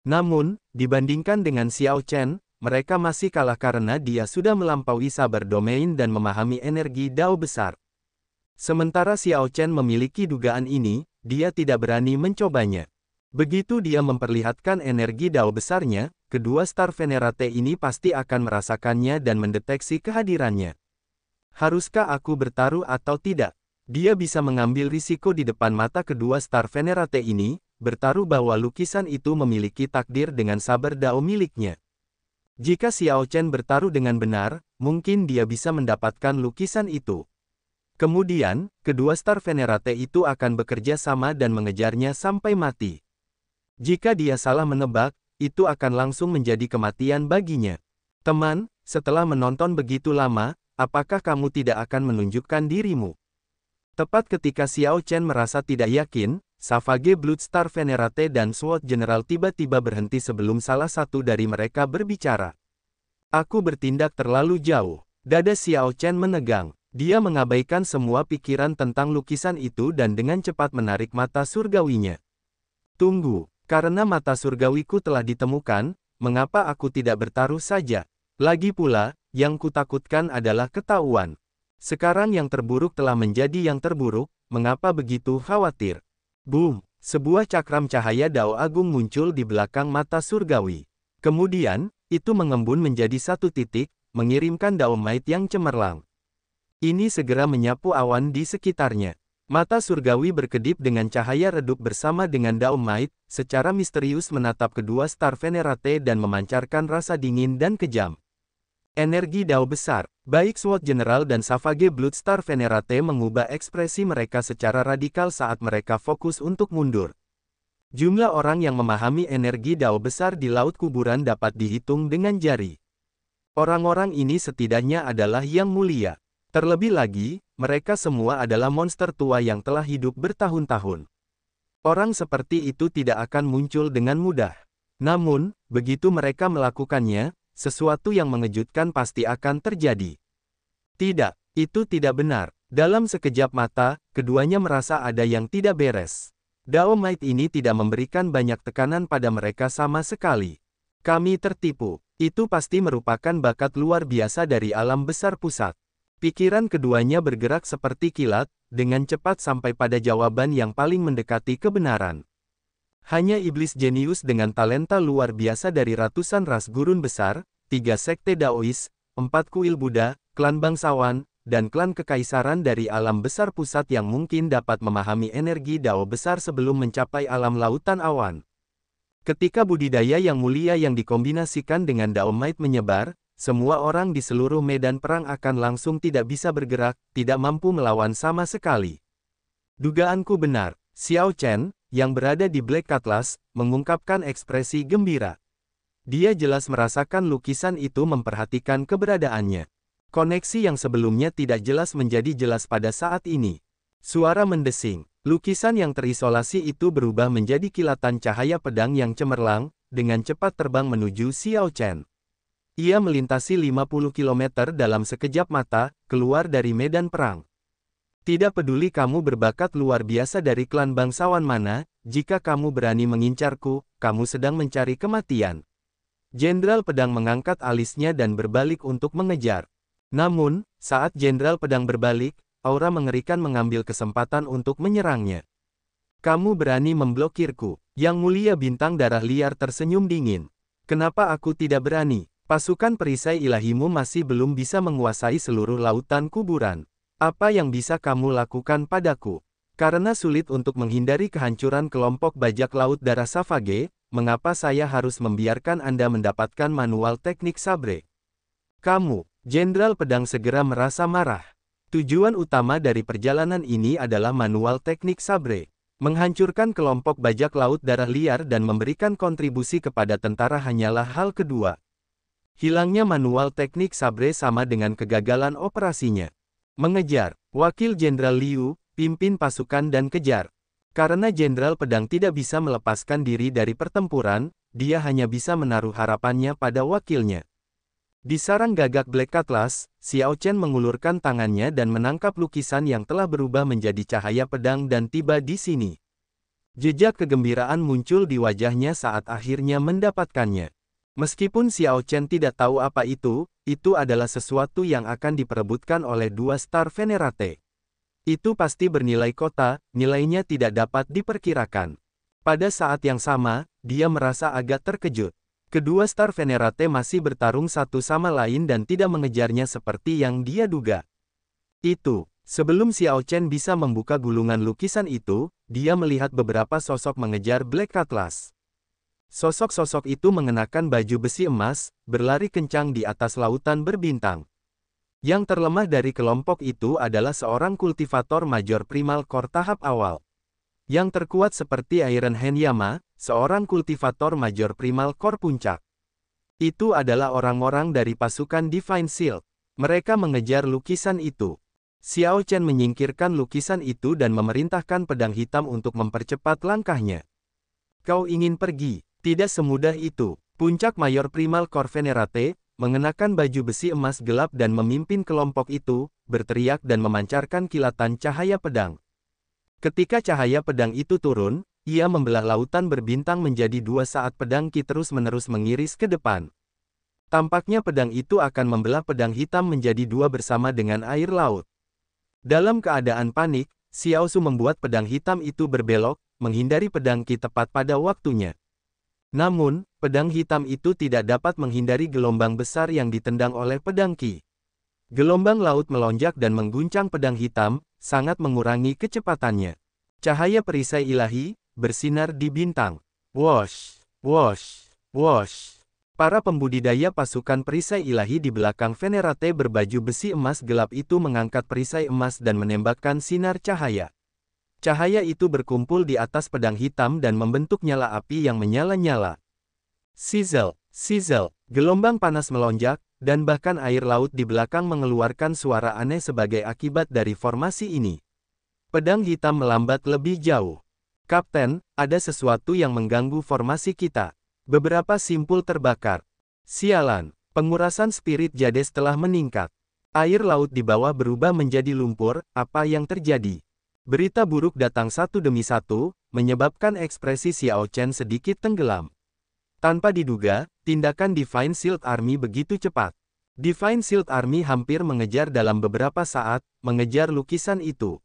Namun, dibandingkan dengan Xiao Chen, mereka masih kalah karena dia sudah melampaui sabar domain dan memahami energi Dao besar. Sementara Xiao Chen memiliki dugaan ini, dia tidak berani mencobanya. Begitu dia memperlihatkan energi Dao besarnya, kedua Star Venerate ini pasti akan merasakannya dan mendeteksi kehadirannya. Haruskah aku bertaruh atau tidak? Dia bisa mengambil risiko di depan mata kedua Star Venerate ini, bertaruh bahwa lukisan itu memiliki takdir dengan sabar Dao miliknya. Jika Xiao Chen bertaruh dengan benar, mungkin dia bisa mendapatkan lukisan itu. Kemudian, kedua Star Venerate itu akan bekerja sama dan mengejarnya sampai mati. Jika dia salah menebak, itu akan langsung menjadi kematian baginya. Teman, setelah menonton begitu lama, apakah kamu tidak akan menunjukkan dirimu? Tepat ketika Xiao Chen merasa tidak yakin, Savage Bloodstar Venerate dan Sword General tiba-tiba berhenti sebelum salah satu dari mereka berbicara. Aku bertindak terlalu jauh. Dada Xiao Chen menegang. Dia mengabaikan semua pikiran tentang lukisan itu dan dengan cepat menarik mata surgawinya. Tunggu, karena mata surgawiku telah ditemukan, mengapa aku tidak bertaruh saja? Lagi pula, yang kutakutkan adalah ketahuan. Sekarang yang terburuk telah menjadi yang terburuk, mengapa begitu khawatir? Boom! Sebuah cakram cahaya Dao Agung muncul di belakang mata surgawi. Kemudian, itu mengembun menjadi satu titik, mengirimkan Dao Might yang cemerlang. Ini segera menyapu awan di sekitarnya. Mata surgawi berkedip dengan cahaya redup bersama dengan Dao Might, secara misterius menatap kedua Star Venerate dan memancarkan rasa dingin dan kejam. Energi Dao besar, baik Sword General dan Savage Bloodstar Venerate mengubah ekspresi mereka secara radikal saat mereka fokus untuk mundur. Jumlah orang yang memahami energi Dao besar di Laut Kuburan dapat dihitung dengan jari. Orang-orang ini setidaknya adalah yang mulia. Terlebih lagi, mereka semua adalah monster tua yang telah hidup bertahun-tahun. Orang seperti itu tidak akan muncul dengan mudah. Namun, begitu mereka melakukannya, sesuatu yang mengejutkan pasti akan terjadi. Tidak, itu tidak benar. Dalam sekejap mata, keduanya merasa ada yang tidak beres. Dao Might ini tidak memberikan banyak tekanan pada mereka sama sekali. Kami tertipu. Itu pasti merupakan bakat luar biasa dari alam besar pusat. Pikiran keduanya bergerak seperti kilat, dengan cepat sampai pada jawaban yang paling mendekati kebenaran. Hanya iblis jenius dengan talenta luar biasa dari ratusan ras gurun besar, 3 sekte Daois, 4 kuil Buddha, klan bangsawan, dan klan kekaisaran dari alam besar pusat yang mungkin dapat memahami energi Dao besar sebelum mencapai alam lautan awan. Ketika budidaya yang mulia yang dikombinasikan dengan Dao Might menyebar, semua orang di seluruh medan perang akan langsung tidak bisa bergerak, tidak mampu melawan sama sekali. Dugaanku benar, Xiao Chen, yang berada di Black Atlas, mengungkapkan ekspresi gembira. Dia jelas merasakan lukisan itu memperhatikan keberadaannya. Koneksi yang sebelumnya tidak jelas menjadi jelas pada saat ini. Suara mendesing. Lukisan yang terisolasi itu berubah menjadi kilatan cahaya pedang yang cemerlang, dengan cepat terbang menuju Xiao Chen. Ia melintasi 50 km dalam sekejap mata, keluar dari medan perang. Tidak peduli kamu berbakat luar biasa dari klan bangsawan mana, jika kamu berani mengincarku, kamu sedang mencari kematian. Jenderal Pedang mengangkat alisnya dan berbalik untuk mengejar. Namun, saat Jenderal Pedang berbalik, aura mengerikan mengambil kesempatan untuk menyerangnya. Kamu berani memblokirku. Yang Mulia Bintang Darah Liar tersenyum dingin. Kenapa aku tidak berani? Pasukan perisai ilahimu masih belum bisa menguasai seluruh lautan kuburan. Apa yang bisa kamu lakukan padaku? Karena sulit untuk menghindari kehancuran kelompok bajak laut darah Savage, mengapa saya harus membiarkan Anda mendapatkan manual teknik sabre? Kamu, Jenderal Pedang segera merasa marah. Tujuan utama dari perjalanan ini adalah manual teknik Sabre. Menghancurkan kelompok bajak laut darah liar dan memberikan kontribusi kepada tentara hanyalah hal kedua. Hilangnya manual teknik Sabre sama dengan kegagalan operasinya. Mengejar. Wakil Jenderal Liu, pimpin pasukan dan kejar. Karena Jenderal Pedang tidak bisa melepaskan diri dari pertempuran, dia hanya bisa menaruh harapannya pada wakilnya. Di sarang gagak Black Atlas, Xiao Chen mengulurkan tangannya dan menangkap lukisan yang telah berubah menjadi cahaya pedang dan tiba di sini. Jejak kegembiraan muncul di wajahnya saat akhirnya mendapatkannya. Meskipun Xiao Chen tidak tahu apa itu adalah sesuatu yang akan diperebutkan oleh dua Star Venerate. Itu pasti bernilai kota, nilainya tidak dapat diperkirakan. Pada saat yang sama, dia merasa agak terkejut. Kedua Star Venerate masih bertarung satu sama lain dan tidak mengejarnya seperti yang dia duga. Sebelum Xiao Chen bisa membuka gulungan lukisan itu, dia melihat beberapa sosok mengejar Black Atlas. Sosok-sosok itu mengenakan baju besi emas, berlari kencang di atas lautan berbintang. Yang terlemah dari kelompok itu adalah seorang kultivator Major Primal Core tahap awal. Yang terkuat seperti Iron Hand Yama, seorang kultivator Major Primal Core puncak. Itu adalah orang-orang dari pasukan Divine Shield. Mereka mengejar lukisan itu. Xiao Chen menyingkirkan lukisan itu dan memerintahkan pedang hitam untuk mempercepat langkahnya. Kau ingin pergi? Tidak semudah itu. Puncak Mayor Primal Core Venerate, mengenakan baju besi emas gelap dan memimpin kelompok itu, berteriak dan memancarkan kilatan cahaya pedang. Ketika cahaya pedang itu turun, ia membelah lautan berbintang menjadi dua saat pedang Qi terus-menerus mengiris ke depan. Tampaknya pedang itu akan membelah pedang hitam menjadi dua bersama dengan air laut. Dalam keadaan panik, Xiao Su membuat pedang hitam itu berbelok, menghindari pedang Qi tepat pada waktunya. Namun, pedang hitam itu tidak dapat menghindari gelombang besar yang ditendang oleh pedang Qi. Gelombang laut melonjak dan mengguncang pedang hitam, sangat mengurangi kecepatannya. Cahaya perisai ilahi, bersinar di bintang. Wosh, wosh, wosh. Para pembudidaya pasukan perisai ilahi di belakang Venerate berbaju besi emas gelap itu mengangkat perisai emas dan menembakkan sinar cahaya. Cahaya itu berkumpul di atas pedang hitam dan membentuk nyala api yang menyala-nyala. Sizzle, sizzle, gelombang panas melonjak, dan bahkan air laut di belakang mengeluarkan suara aneh sebagai akibat dari formasi ini. Pedang hitam melambat lebih jauh. Kapten, ada sesuatu yang mengganggu formasi kita. Beberapa simpul terbakar. Sialan, pengurasan spirit Jades telah meningkat. Air laut di bawah berubah menjadi lumpur, apa yang terjadi? Berita buruk datang satu demi satu, menyebabkan ekspresi Xiao Chen sedikit tenggelam. Tanpa diduga, tindakan Divine Shield Army begitu cepat. Divine Shield Army hampir mengejar dalam beberapa saat, mengejar lukisan itu.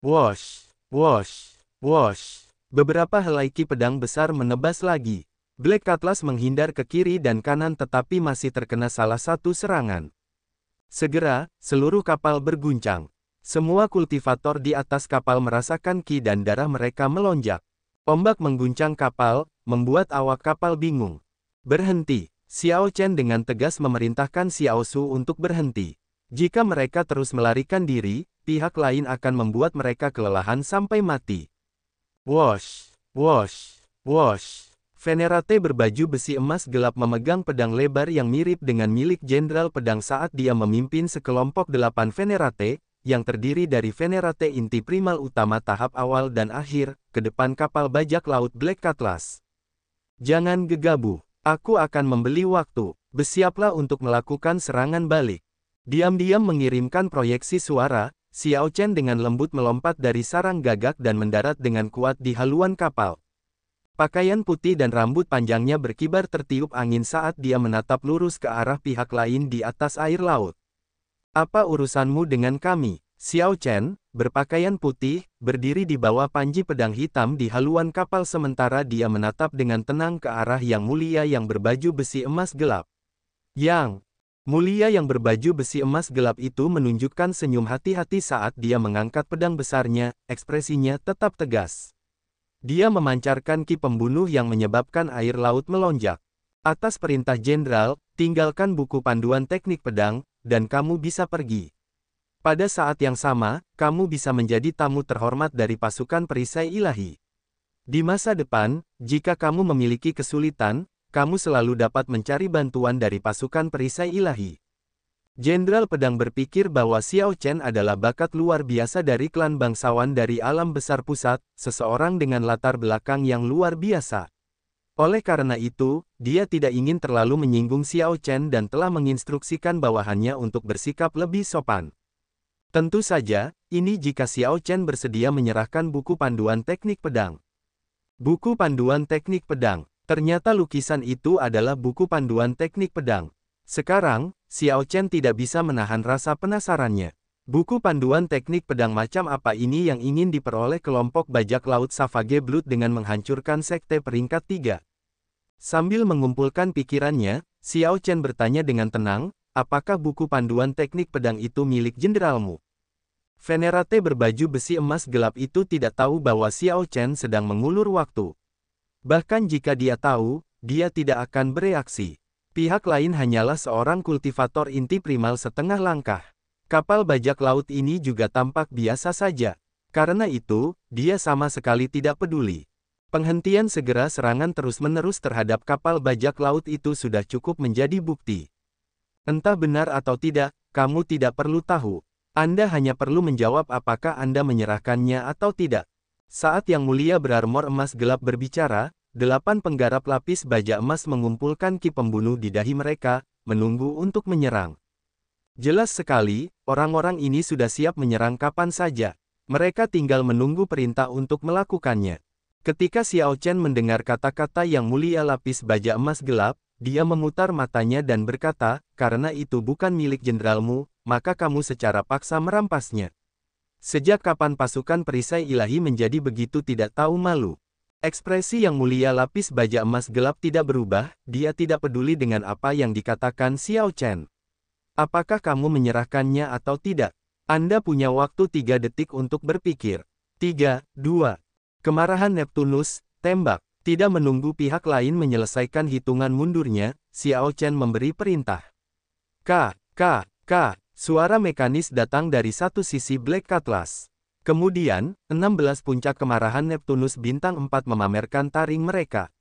Wosh, wosh, wosh. Beberapa helai Qi pedang besar menebas lagi. Black Atlas menghindar ke kiri dan kanan tetapi masih terkena salah satu serangan. Segera, seluruh kapal berguncang. Semua kultivator di atas kapal merasakan Qi dan darah mereka melonjak. Ombak mengguncang kapal, membuat awak kapal bingung. Berhenti. Xiao Chen dengan tegas memerintahkan Xiao Su untuk berhenti. Jika mereka terus melarikan diri, pihak lain akan membuat mereka kelelahan sampai mati. Wosh, wosh, wosh. Venerate berbaju besi emas gelap memegang pedang lebar yang mirip dengan milik Jenderal Pedang saat dia memimpin sekelompok 8 Venerate, yang terdiri dari Venerate inti primal utama tahap awal dan akhir, ke depan kapal bajak laut Black Atlas. Jangan gegabah, aku akan membeli waktu, bersiaplah untuk melakukan serangan balik. Diam-diam mengirimkan proyeksi suara, Xiao Chen dengan lembut melompat dari sarang gagak dan mendarat dengan kuat di haluan kapal. Pakaian putih dan rambut panjangnya berkibar tertiup angin saat dia menatap lurus ke arah pihak lain di atas air laut. Apa urusanmu dengan kami? Xiao Chen, berpakaian putih, berdiri di bawah panji pedang hitam di haluan kapal sementara dia menatap dengan tenang ke arah Yang Mulia yang berbaju besi emas gelap. Yang Mulia yang berbaju besi emas gelap itu menunjukkan senyum hati-hati saat dia mengangkat pedang besarnya, ekspresinya tetap tegas. Dia memancarkan Qi pembunuh yang menyebabkan air laut melonjak. Atas perintah Jenderal, tinggalkan buku panduan teknik pedang, dan kamu bisa pergi. Pada saat yang sama, kamu bisa menjadi tamu terhormat dari pasukan perisai ilahi. Di masa depan, jika kamu memiliki kesulitan, kamu selalu dapat mencari bantuan dari pasukan perisai ilahi. Jenderal Pedang berpikir bahwa Xiao Chen adalah bakat luar biasa dari klan bangsawan dari alam besar pusat, seseorang dengan latar belakang yang luar biasa. Oleh karena itu, dia tidak ingin terlalu menyinggung Xiao Chen dan telah menginstruksikan bawahannya untuk bersikap lebih sopan. Tentu saja, ini jika Xiao Chen bersedia menyerahkan buku panduan teknik pedang. Buku panduan teknik pedang. Ternyata lukisan itu adalah buku panduan teknik pedang. Sekarang, Xiao Chen tidak bisa menahan rasa penasarannya. Buku panduan teknik pedang macam apa ini yang ingin diperoleh kelompok bajak laut Savage Blood dengan menghancurkan sekte peringkat 3? Sambil mengumpulkan pikirannya, Xiao Chen bertanya dengan tenang, apakah buku panduan teknik pedang itu milik jenderalmu? Venerate berbaju besi emas gelap itu tidak tahu bahwa Xiao Chen sedang mengulur waktu. Bahkan jika dia tahu, dia tidak akan bereaksi. Pihak lain hanyalah seorang kultivator inti primal setengah langkah. Kapal bajak laut ini juga tampak biasa saja. Karena itu, dia sama sekali tidak peduli. Penghentian segera serangan terus-menerus terhadap kapal bajak laut itu sudah cukup menjadi bukti. Entah benar atau tidak, kamu tidak perlu tahu. Anda hanya perlu menjawab apakah Anda menyerahkannya atau tidak. Saat Yang Mulia berarmor emas gelap berbicara, 8 penggarap lapis baja emas mengumpulkan ki pembunuh di dahi mereka, menunggu untuk menyerang. Jelas sekali, orang-orang ini sudah siap menyerang kapan saja. Mereka tinggal menunggu perintah untuk melakukannya. Ketika Xiao Chen mendengar kata-kata Yang Mulia lapis baja emas gelap, dia memutar matanya dan berkata, karena itu bukan milik jenderalmu, maka kamu secara paksa merampasnya. Sejak kapan pasukan perisai ilahi menjadi begitu tidak tahu malu? Ekspresi Yang Mulia lapis baja emas gelap tidak berubah, dia tidak peduli dengan apa yang dikatakan Xiao Chen. Apakah kamu menyerahkannya atau tidak? Anda punya waktu 3 detik untuk berpikir. 3, 2. Kemarahan Neptunus, tembak. Tidak menunggu pihak lain menyelesaikan hitungan mundurnya, Xiao Chen memberi perintah. K. Suara mekanis datang dari satu sisi Black Cutlass. Kemudian, 16 puncak kemarahan Neptunus bintang 4 memamerkan taring mereka.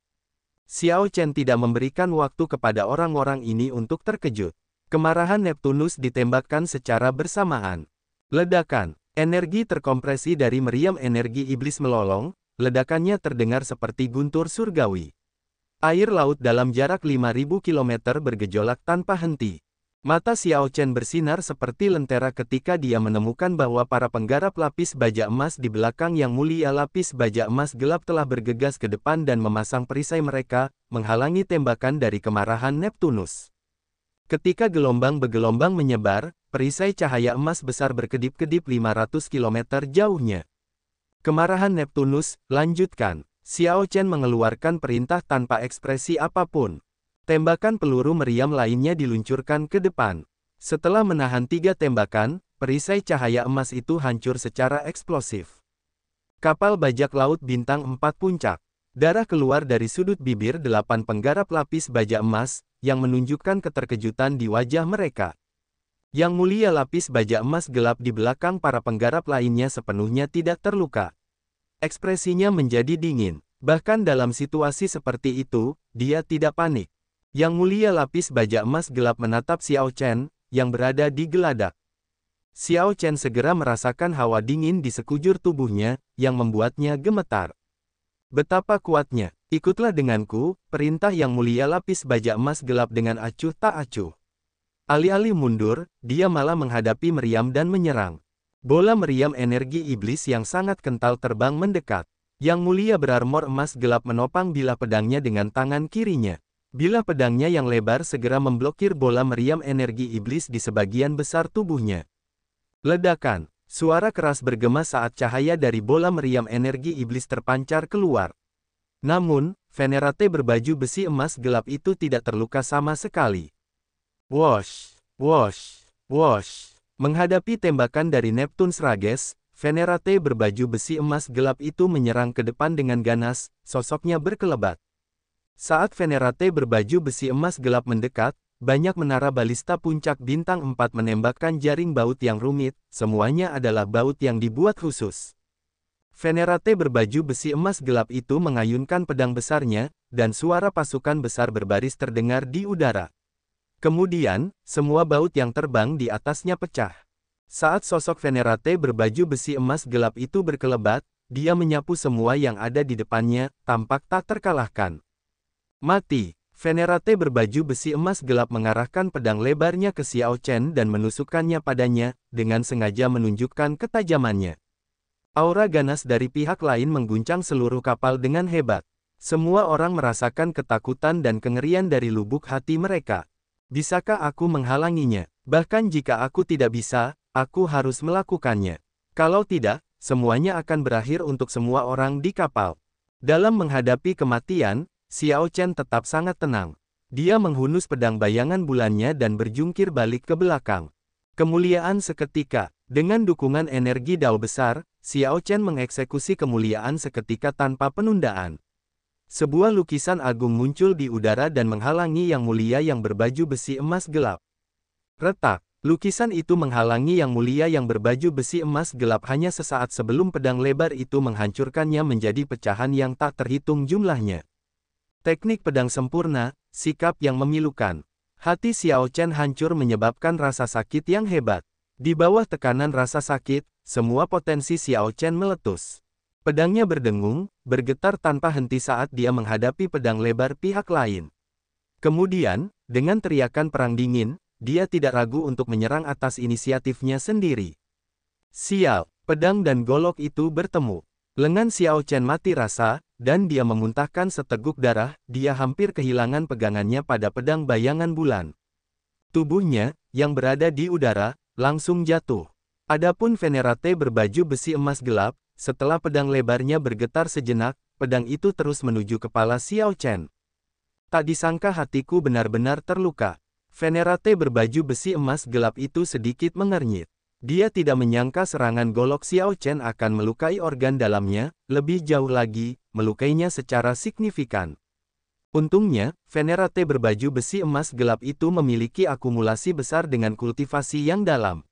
Xiao Chen tidak memberikan waktu kepada orang-orang ini untuk terkejut. Kemarahan Neptunus ditembakkan secara bersamaan. Ledakan. Energi terkompresi dari meriam energi iblis melolong, ledakannya terdengar seperti guntur surgawi. Air laut dalam jarak 5.000 km bergejolak tanpa henti. Mata Xiao Chen bersinar seperti lentera ketika dia menemukan bahwa para penggarap lapis baja emas di belakang Yang Mulia lapis baja emas gelap telah bergegas ke depan dan memasang perisai mereka, menghalangi tembakan dari kemarahan Neptunus. Ketika gelombang bergelombang menyebar, perisai cahaya emas besar berkedip-kedip 500 km jauhnya. Kemarahan Neptunus, lanjutkan. Xiao Chen mengeluarkan perintah tanpa ekspresi apapun. Tembakan peluru meriam lainnya diluncurkan ke depan. Setelah menahan 3 tembakan, perisai cahaya emas itu hancur secara eksplosif. Kapal bajak laut bintang 4 puncak. Darah keluar dari sudut bibir 8 penggarap lapis baja emas, yang menunjukkan keterkejutan di wajah mereka. Yang Mulia lapis baja emas gelap di belakang para penggarap lainnya sepenuhnya tidak terluka. Ekspresinya menjadi dingin. Bahkan dalam situasi seperti itu, dia tidak panik. Yang Mulia lapis baja emas gelap menatap Xiao Chen, yang berada di geladak. Xiao Chen segera merasakan hawa dingin di sekujur tubuhnya, yang membuatnya gemetar. Betapa kuatnya. Ikutlah denganku, perintah Yang Mulia lapis baja emas gelap dengan acuh tak acuh. Alih-alih mundur, dia malah menghadapi meriam dan menyerang. Bola meriam energi iblis yang sangat kental terbang mendekat. Yang Mulia berarmor emas gelap menopang bilah pedangnya dengan tangan kirinya. Bilah pedangnya yang lebar segera memblokir bola meriam energi iblis di sebagian besar tubuhnya. Ledakan. Suara keras bergema saat cahaya dari bola meriam energi iblis terpancar keluar. Namun, Venerate berbaju besi emas gelap itu tidak terluka sama sekali. Wosh, wosh, wosh. Menghadapi tembakan dari Neptunus Rages, Venerate berbaju besi emas gelap itu menyerang ke depan dengan ganas, sosoknya berkelebat. Saat Venerate berbaju besi emas gelap mendekat, banyak menara balista puncak bintang 4 menembakkan jaring baut yang rumit, semuanya adalah baut yang dibuat khusus. Venerate berbaju besi emas gelap itu mengayunkan pedang besarnya, dan suara pasukan besar berbaris terdengar di udara. Kemudian, semua baut yang terbang di atasnya pecah. Saat sosok Venerate berbaju besi emas gelap itu berkelebat, dia menyapu semua yang ada di depannya, tampak tak terkalahkan. Mati! Venerate berbaju besi emas gelap mengarahkan pedang lebarnya ke Xiao Chen dan menusukkannya padanya, dengan sengaja menunjukkan ketajamannya. Aura ganas dari pihak lain mengguncang seluruh kapal dengan hebat. Semua orang merasakan ketakutan dan kengerian dari lubuk hati mereka. Bisakah aku menghalanginya? Bahkan jika aku tidak bisa, aku harus melakukannya. Kalau tidak, semuanya akan berakhir untuk semua orang di kapal. Dalam menghadapi kematian, Xiao Chen tetap sangat tenang. Dia menghunus pedang bayangan bulannya dan berjungkir balik ke belakang. Kemuliaan seketika. Dengan dukungan energi Dao besar, Xiao Chen mengeksekusi kemuliaan seketika tanpa penundaan. Sebuah lukisan agung muncul di udara dan menghalangi Yang Mulia yang berbaju besi emas gelap. Retak. Lukisan itu menghalangi Yang Mulia yang berbaju besi emas gelap hanya sesaat sebelum pedang lebar itu menghancurkannya menjadi pecahan yang tak terhitung jumlahnya. Teknik pedang sempurna, sikap yang memilukan. Hati Xiao Chen hancur menyebabkan rasa sakit yang hebat. Di bawah tekanan rasa sakit, semua potensi Xiao Chen meletus. Pedangnya berdengung, bergetar tanpa henti saat dia menghadapi pedang lebar pihak lain. Kemudian, dengan teriakan perang dingin, dia tidak ragu untuk menyerang atas inisiatifnya sendiri. Sial, pedang dan golok itu bertemu. Lengan Xiao Chen mati rasa, dan dia memuntahkan seteguk darah, dia hampir kehilangan pegangannya pada pedang bayangan bulan. Tubuhnya, yang berada di udara, langsung jatuh. Adapun Venerate berbaju besi emas gelap, setelah pedang lebarnya bergetar sejenak, pedang itu terus menuju kepala Xiao Chen. Tak disangka hatiku benar-benar terluka. Venerate berbaju besi emas gelap itu sedikit mengernyit. Dia tidak menyangka serangan golok Xiao Chen akan melukai organ dalamnya, lebih jauh lagi, melukainya secara signifikan. Untungnya, Venerate berbaju besi emas gelap itu memiliki akumulasi besar dengan kultivasi yang dalam.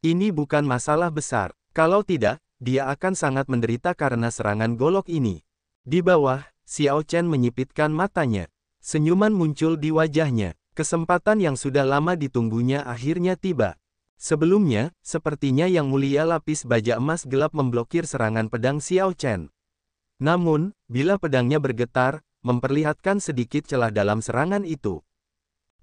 Ini bukan masalah besar. Kalau tidak, dia akan sangat menderita karena serangan golok ini. Di bawah, Xiao Chen menyipitkan matanya. Senyuman muncul di wajahnya. Kesempatan yang sudah lama ditunggunya akhirnya tiba. Sebelumnya, sepertinya Yang Mulia lapis baja emas gelap memblokir serangan pedang Xiao Chen. Namun, bila pedangnya bergetar, memperlihatkan sedikit celah dalam serangan itu.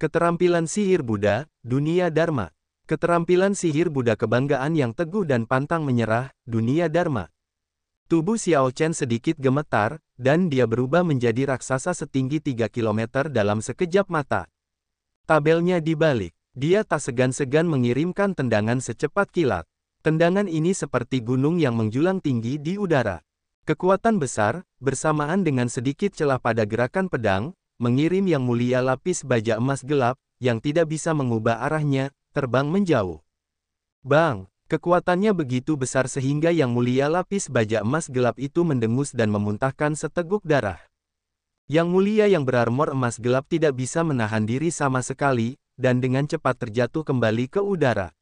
Keterampilan sihir Buddha, dunia Dharma. Keterampilan sihir Buddha kebanggaan yang teguh dan pantang menyerah, dunia Dharma. Tubuh Xiao Chen sedikit gemetar, dan dia berubah menjadi raksasa setinggi 3 km dalam sekejap mata. Tabelnya dibalik. Dia tak segan-segan mengirimkan tendangan secepat kilat. Tendangan ini seperti gunung yang menjulang tinggi di udara. Kekuatan besar, bersamaan dengan sedikit celah pada gerakan pedang, mengirim Yang Mulia lapis baja emas gelap, yang tidak bisa mengubah arahnya, terbang menjauh. Bang! Kekuatannya begitu besar sehingga Yang Mulia lapis baja emas gelap itu mendengus dan memuntahkan seteguk darah. Yang Mulia yang berarmor emas gelap tidak bisa menahan diri sama sekali, dan dengan cepat terjatuh kembali ke udara.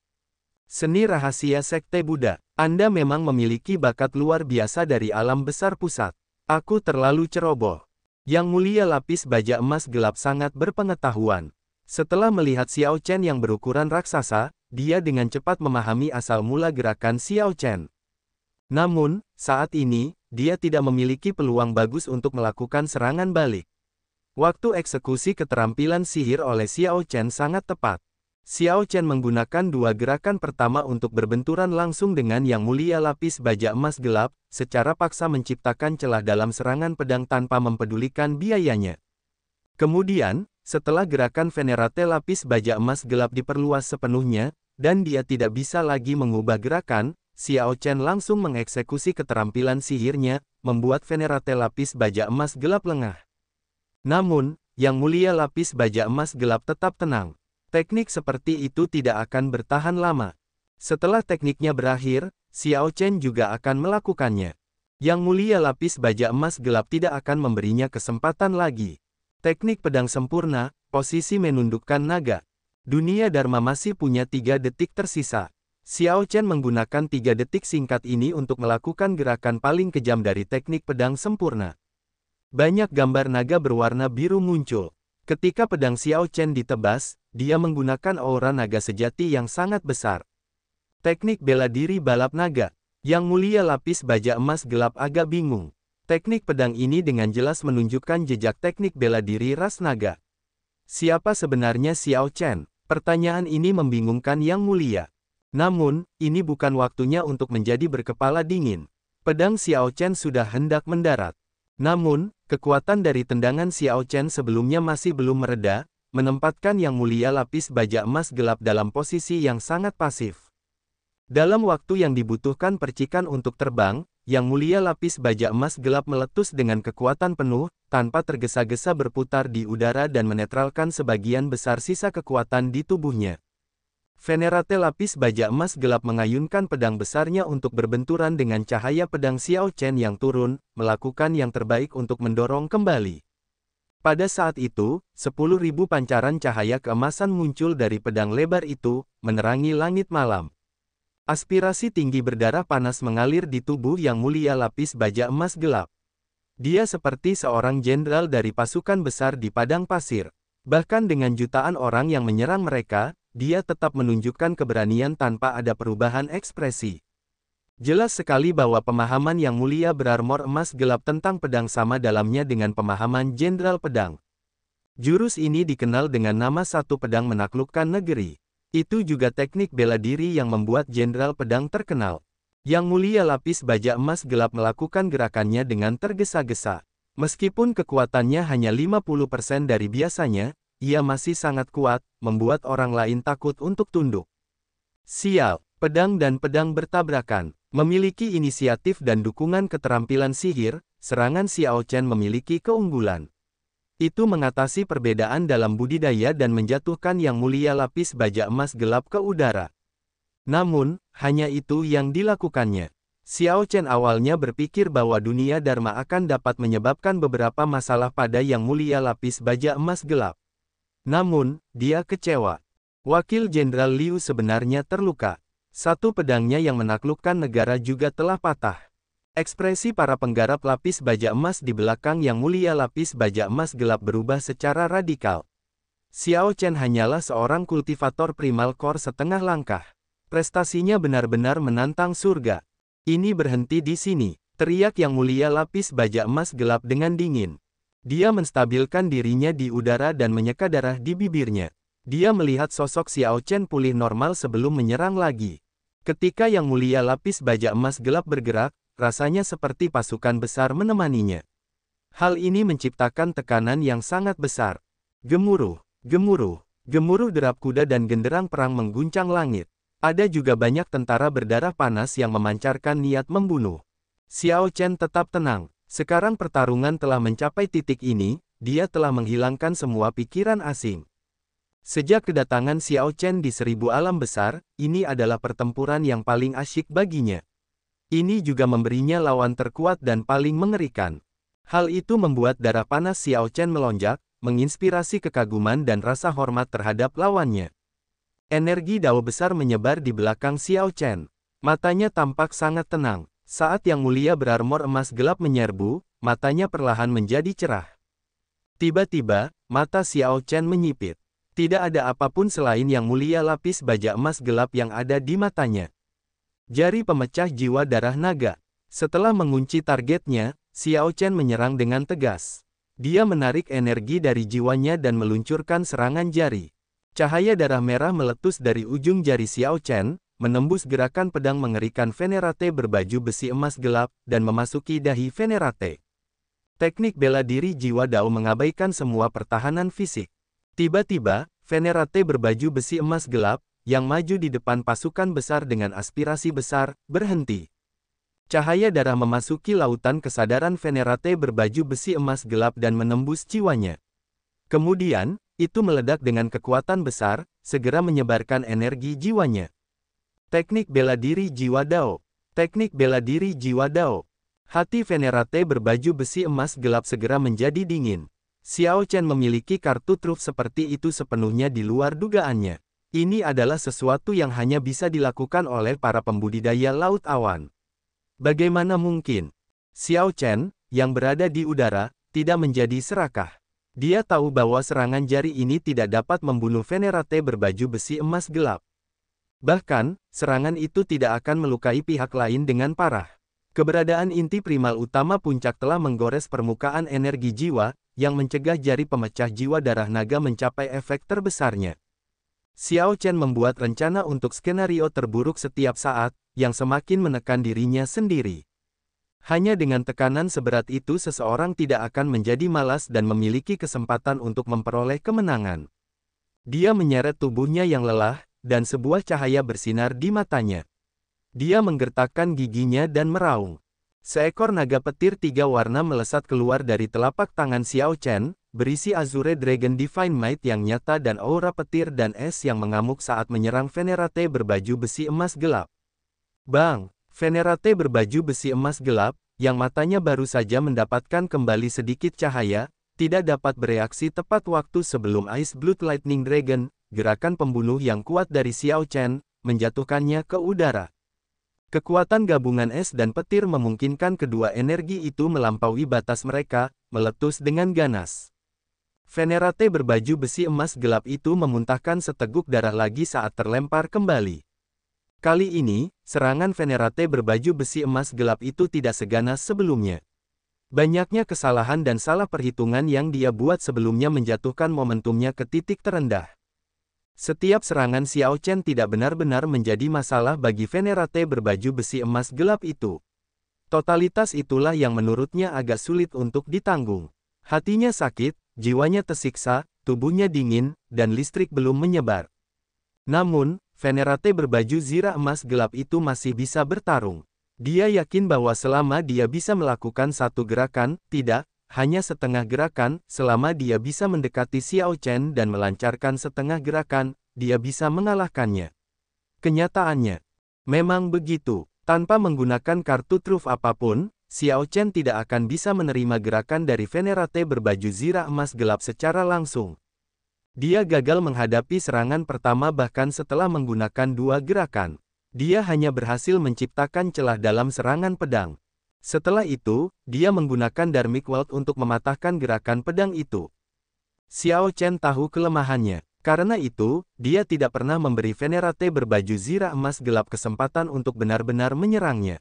Seni rahasia Sekte Buddha. Anda memang memiliki bakat luar biasa dari alam besar pusat. Aku terlalu ceroboh. Yang Mulia lapis baja emas gelap sangat berpengetahuan. Setelah melihat Xiao Chen yang berukuran raksasa, dia dengan cepat memahami asal mula gerakan Xiao Chen. Namun, saat ini, dia tidak memiliki peluang bagus untuk melakukan serangan balik. Waktu eksekusi keterampilan sihir oleh Xiao Chen sangat tepat. Xiao Chen menggunakan dua gerakan pertama untuk berbenturan langsung dengan Yang Mulia lapis baja emas gelap, secara paksa menciptakan celah dalam serangan pedang tanpa mempedulikan biayanya. Kemudian, setelah gerakan Venerate lapis baja emas gelap diperluas sepenuhnya, dan dia tidak bisa lagi mengubah gerakan, Xiao Chen langsung mengeksekusi keterampilan sihirnya, membuat Venerate lapis baja emas gelap lengah. Namun, Yang Mulia lapis baja emas gelap tetap tenang. Teknik seperti itu tidak akan bertahan lama. Setelah tekniknya berakhir, Xiao Chen juga akan melakukannya. Yang Mulia lapis baja emas gelap tidak akan memberinya kesempatan lagi. Teknik pedang sempurna, posisi menundukkan naga. Dunia Dharma masih punya 3 detik tersisa. Xiao Chen menggunakan 3 detik singkat ini untuk melakukan gerakan paling kejam dari teknik pedang sempurna. Banyak gambar naga berwarna biru muncul. Ketika pedang Xiao Chen ditebas, dia menggunakan aura naga sejati yang sangat besar. Teknik bela diri balap naga. Yang Mulia lapis baja emas gelap agak bingung. Teknik pedang ini dengan jelas menunjukkan jejak teknik bela diri ras naga. Siapa sebenarnya Xiao Chen? Pertanyaan ini membingungkan Yang Mulia. Namun, ini bukan waktunya untuk menjadi berkepala dingin. Pedang Xiao Chen sudah hendak mendarat. Namun, kekuatan dari tendangan Xiao Chen sebelumnya masih belum mereda, menempatkan Yang Mulia lapis baja emas gelap dalam posisi yang sangat pasif. Dalam waktu yang dibutuhkan percikan untuk terbang, Yang Mulia lapis baja emas gelap meletus dengan kekuatan penuh, tanpa tergesa-gesa berputar di udara dan menetralkan sebagian besar sisa kekuatan di tubuhnya. Venerate lapis baja emas gelap mengayunkan pedang besarnya untuk berbenturan dengan cahaya pedang Xiao Chen yang turun, melakukan yang terbaik untuk mendorong kembali. Pada saat itu, 10.000 pancaran cahaya keemasan muncul dari pedang lebar itu, menerangi langit malam. Aspirasi tinggi berdarah panas mengalir di tubuh Yang Mulia lapis baja emas gelap. Dia seperti seorang jenderal dari pasukan besar di padang pasir. Bahkan dengan jutaan orang yang menyerang mereka, dia tetap menunjukkan keberanian tanpa ada perubahan ekspresi. Jelas sekali bahwa pemahaman Yang Mulia berarmor emas gelap tentang pedang sama dalamnya dengan pemahaman jenderal pedang. Jurus ini dikenal dengan nama satu pedang menaklukkan negeri. Itu juga teknik bela diri yang membuat jenderal pedang terkenal. Yang Mulia lapis baja emas gelap melakukan gerakannya dengan tergesa-gesa. Meskipun kekuatannya hanya 50% dari biasanya, ia masih sangat kuat, membuat orang lain takut untuk tunduk. Sial, pedang dan pedang bertabrakan. Memiliki inisiatif dan dukungan keterampilan sihir, serangan Xiao Chen memiliki keunggulan. Itu mengatasi perbedaan dalam budidaya dan menjatuhkan Yang Mulia lapis baja emas gelap ke udara. Namun, hanya itu yang dilakukannya. Xiao Chen awalnya berpikir bahwa dunia Dharma akan dapat menyebabkan beberapa masalah pada Yang Mulia lapis baja emas gelap. Namun, dia kecewa. Wakil Jenderal Liu sebenarnya terluka. Satu pedangnya yang menaklukkan negara juga telah patah. Ekspresi para penggarap lapis baja emas di belakang Yang Mulia lapis baja emas gelap berubah secara radikal. Xiao Chen hanyalah seorang kultivator primal core setengah langkah. Prestasinya benar-benar menantang surga. Ini berhenti di sini, teriak Yang Mulia lapis baja emas gelap dengan dingin. Dia menstabilkan dirinya di udara dan menyeka darah di bibirnya. Dia melihat sosok Xiao Chen pulih normal sebelum menyerang lagi. Ketika Yang Mulia lapis baja emas gelap bergerak, rasanya seperti pasukan besar menemaninya. Hal ini menciptakan tekanan yang sangat besar. Gemuruh, gemuruh, gemuruh derap kuda dan genderang perang mengguncang langit. Ada juga banyak tentara berdarah panas yang memancarkan niat membunuh. Xiao Chen tetap tenang. Sekarang pertarungan telah mencapai titik ini, dia telah menghilangkan semua pikiran asing. Sejak kedatangan Xiao Chen di 1000 alam besar, ini adalah pertempuran yang paling asyik baginya. Ini juga memberinya lawan terkuat dan paling mengerikan. Hal itu membuat darah panas Xiao Chen melonjak, menginspirasi kekaguman dan rasa hormat terhadap lawannya. Energi Dao besar menyebar di belakang Xiao Chen. Matanya tampak sangat tenang. Saat Yang Mulia berarmor emas gelap menyerbu, matanya perlahan menjadi cerah. Tiba-tiba, mata Xiao Chen menyipit. Tidak ada apapun selain Yang Mulia lapis baja emas gelap yang ada di matanya. Jari pemecah jiwa darah naga. Setelah mengunci targetnya, Xiao Chen menyerang dengan tegas. Dia menarik energi dari jiwanya dan meluncurkan serangan jari. Cahaya darah merah meletus dari ujung jari Xiao Chen, menembus gerakan pedang mengerikan Venerate berbaju besi emas gelap, dan memasuki dahi Venerate. Teknik bela diri jiwa Dao mengabaikan semua pertahanan fisik. Tiba-tiba, Venerate berbaju besi emas gelap, yang maju di depan pasukan besar dengan aspirasi besar, berhenti. Cahaya darah memasuki lautan kesadaran Venerate berbaju besi emas gelap dan menembus jiwanya. Kemudian, itu meledak dengan kekuatan besar, segera menyebarkan energi jiwanya. Teknik bela diri jiwa Dao. Teknik bela diri jiwa Dao. Hati Venerate berbaju besi emas gelap segera menjadi dingin. Xiao Chen memiliki kartu truf seperti itu sepenuhnya di luar dugaannya. Ini adalah sesuatu yang hanya bisa dilakukan oleh para pembudidaya laut awan. Bagaimana mungkin Xiao Chen, yang berada di udara, tidak menjadi serakah? Dia tahu bahwa serangan jari ini tidak dapat membunuh Venerate berbaju besi emas gelap. Bahkan, serangan itu tidak akan melukai pihak lain dengan parah. Keberadaan inti primal utama puncak telah menggores permukaan energi jiwa, yang mencegah jari pemecah jiwa darah naga mencapai efek terbesarnya. Xiao Chen membuat rencana untuk skenario terburuk setiap saat, yang semakin menekan dirinya sendiri. Hanya dengan tekanan seberat itu seseorang tidak akan menjadi malas dan memiliki kesempatan untuk memperoleh kemenangan. Dia menyeret tubuhnya yang lelah, dan sebuah cahaya bersinar di matanya. Dia menggertakkan giginya dan meraung. Seekor naga petir 3 warna melesat keluar dari telapak tangan Xiao Chen, berisi Azure Dragon Divine Might yang nyata dan aura petir dan es yang mengamuk saat menyerang Venerate berbaju besi emas gelap. Bang! Venerate berbaju besi emas gelap, yang matanya baru saja mendapatkan kembali sedikit cahaya, tidak dapat bereaksi tepat waktu sebelum Ice Blood Lightning Dragon, gerakan pembunuh yang kuat dari Xiao Chen, menjatuhkannya ke udara. Kekuatan gabungan es dan petir memungkinkan kedua energi itu melampaui batas mereka, meletus dengan ganas. Venerate berbaju besi emas gelap itu memuntahkan seteguk darah lagi saat terlempar kembali. Kali ini, serangan Venerate berbaju besi emas gelap itu tidak seganas sebelumnya. Banyaknya kesalahan dan salah perhitungan yang dia buat sebelumnya menjatuhkan momentumnya ke titik terendah. Setiap serangan Xiao Chen tidak benar-benar menjadi masalah bagi Venerate berbaju besi emas gelap itu. Totalitas itulah yang menurutnya agak sulit untuk ditanggung. Hatinya sakit, jiwanya tersiksa, tubuhnya dingin, dan listrik belum menyebar. Namun, Venerate berbaju zirah emas gelap itu masih bisa bertarung. Dia yakin bahwa selama dia bisa melakukan satu gerakan, tidak, hanya setengah gerakan, selama dia bisa mendekati Xiao Chen dan melancarkan setengah gerakan, dia bisa mengalahkannya. Kenyataannya, memang begitu. Tanpa menggunakan kartu truf apapun, Xiao Chen tidak akan bisa menerima gerakan dari Venerate berbaju zirah emas gelap secara langsung. Dia gagal menghadapi serangan pertama bahkan setelah menggunakan 2 gerakan. Dia hanya berhasil menciptakan celah dalam serangan pedang. Setelah itu, dia menggunakan Dharmic Weld untuk mematahkan gerakan pedang itu. Xiao Chen tahu kelemahannya. Karena itu, dia tidak pernah memberi Venerate berbaju zirah emas gelap kesempatan untuk benar-benar menyerangnya.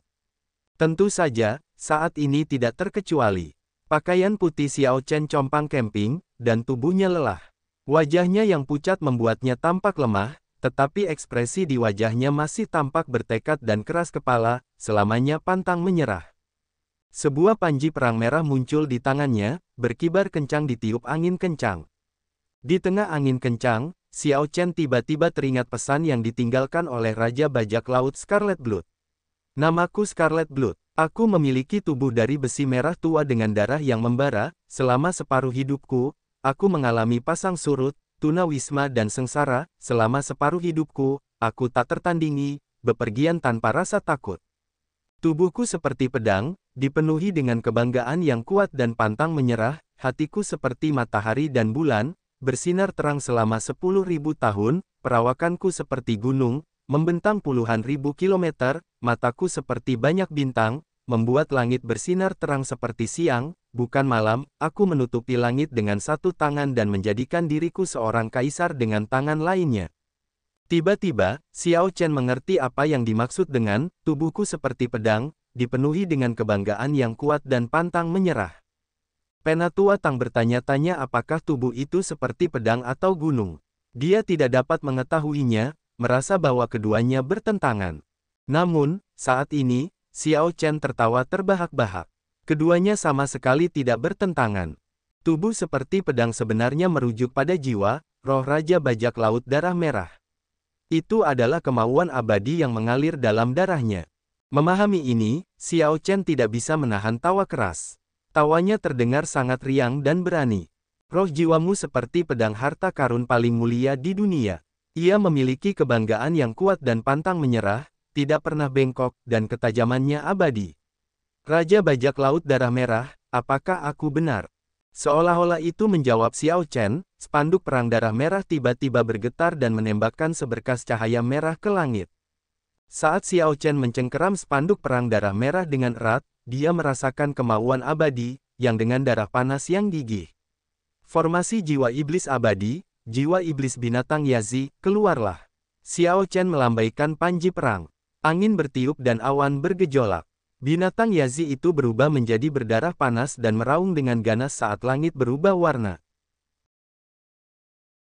Tentu saja, saat ini tidak terkecuali. Pakaian putih Xiao Chen compang camping, dan tubuhnya lelah. Wajahnya yang pucat membuatnya tampak lemah, tetapi ekspresi di wajahnya masih tampak bertekad dan keras kepala, selamanya pantang menyerah. Sebuah panji perang merah muncul di tangannya, berkibar kencang ditiup angin kencang. Di tengah angin kencang, Xiao Chen tiba-tiba teringat pesan yang ditinggalkan oleh Raja Bajak Laut Scarlet Blood. Namaku Scarlet Blood. Aku memiliki tubuh dari besi merah tua dengan darah yang membara. Selama separuh hidupku, aku mengalami pasang surut, tunawisma dan sengsara. Selama separuh hidupku, aku tak tertandingi, bepergian tanpa rasa takut. Tubuhku seperti pedang, dipenuhi dengan kebanggaan yang kuat dan pantang menyerah, hatiku seperti matahari dan bulan, bersinar terang selama 10.000 tahun, perawakanku seperti gunung, membentang puluhan ribu kilometer, mataku seperti banyak bintang, membuat langit bersinar terang seperti siang, bukan malam, aku menutupi langit dengan satu tangan dan menjadikan diriku seorang kaisar dengan tangan lainnya. Tiba-tiba, Xiao Chen mengerti apa yang dimaksud dengan, tubuhku seperti pedang, dipenuhi dengan kebanggaan yang kuat dan pantang menyerah. Penatua Tang bertanya-tanya apakah tubuh itu seperti pedang atau gunung. Dia tidak dapat mengetahuinya, merasa bahwa keduanya bertentangan. Namun, saat ini, Xiao Chen tertawa terbahak-bahak. Keduanya sama sekali tidak bertentangan. Tubuh seperti pedang sebenarnya merujuk pada jiwa, roh Raja Bajak Laut Darah Merah. Itu adalah kemauan abadi yang mengalir dalam darahnya. Memahami ini, Xiao Chen tidak bisa menahan tawa keras. Tawanya terdengar sangat riang dan berani. Roh jiwamu seperti pedang harta karun paling mulia di dunia. Ia memiliki kebanggaan yang kuat dan pantang menyerah, tidak pernah bengkok, dan ketajamannya abadi. Raja Bajak Laut Darah Merah, apakah aku benar? Seolah-olah itu menjawab Xiao Chen, spanduk perang darah merah tiba-tiba bergetar dan menembakkan seberkas cahaya merah ke langit. Saat Xiao Chen mencengkeram spanduk perang darah merah dengan erat, dia merasakan kemauan abadi, yang dengan darah panas yang gigih. Formasi jiwa iblis abadi, jiwa iblis binatang Yazi, keluarlah. Xiao Chen melambaikan panji perang. Angin bertiup dan awan bergejolak. Binatang Yazi itu berubah menjadi berdarah panas dan meraung dengan ganas saat langit berubah warna.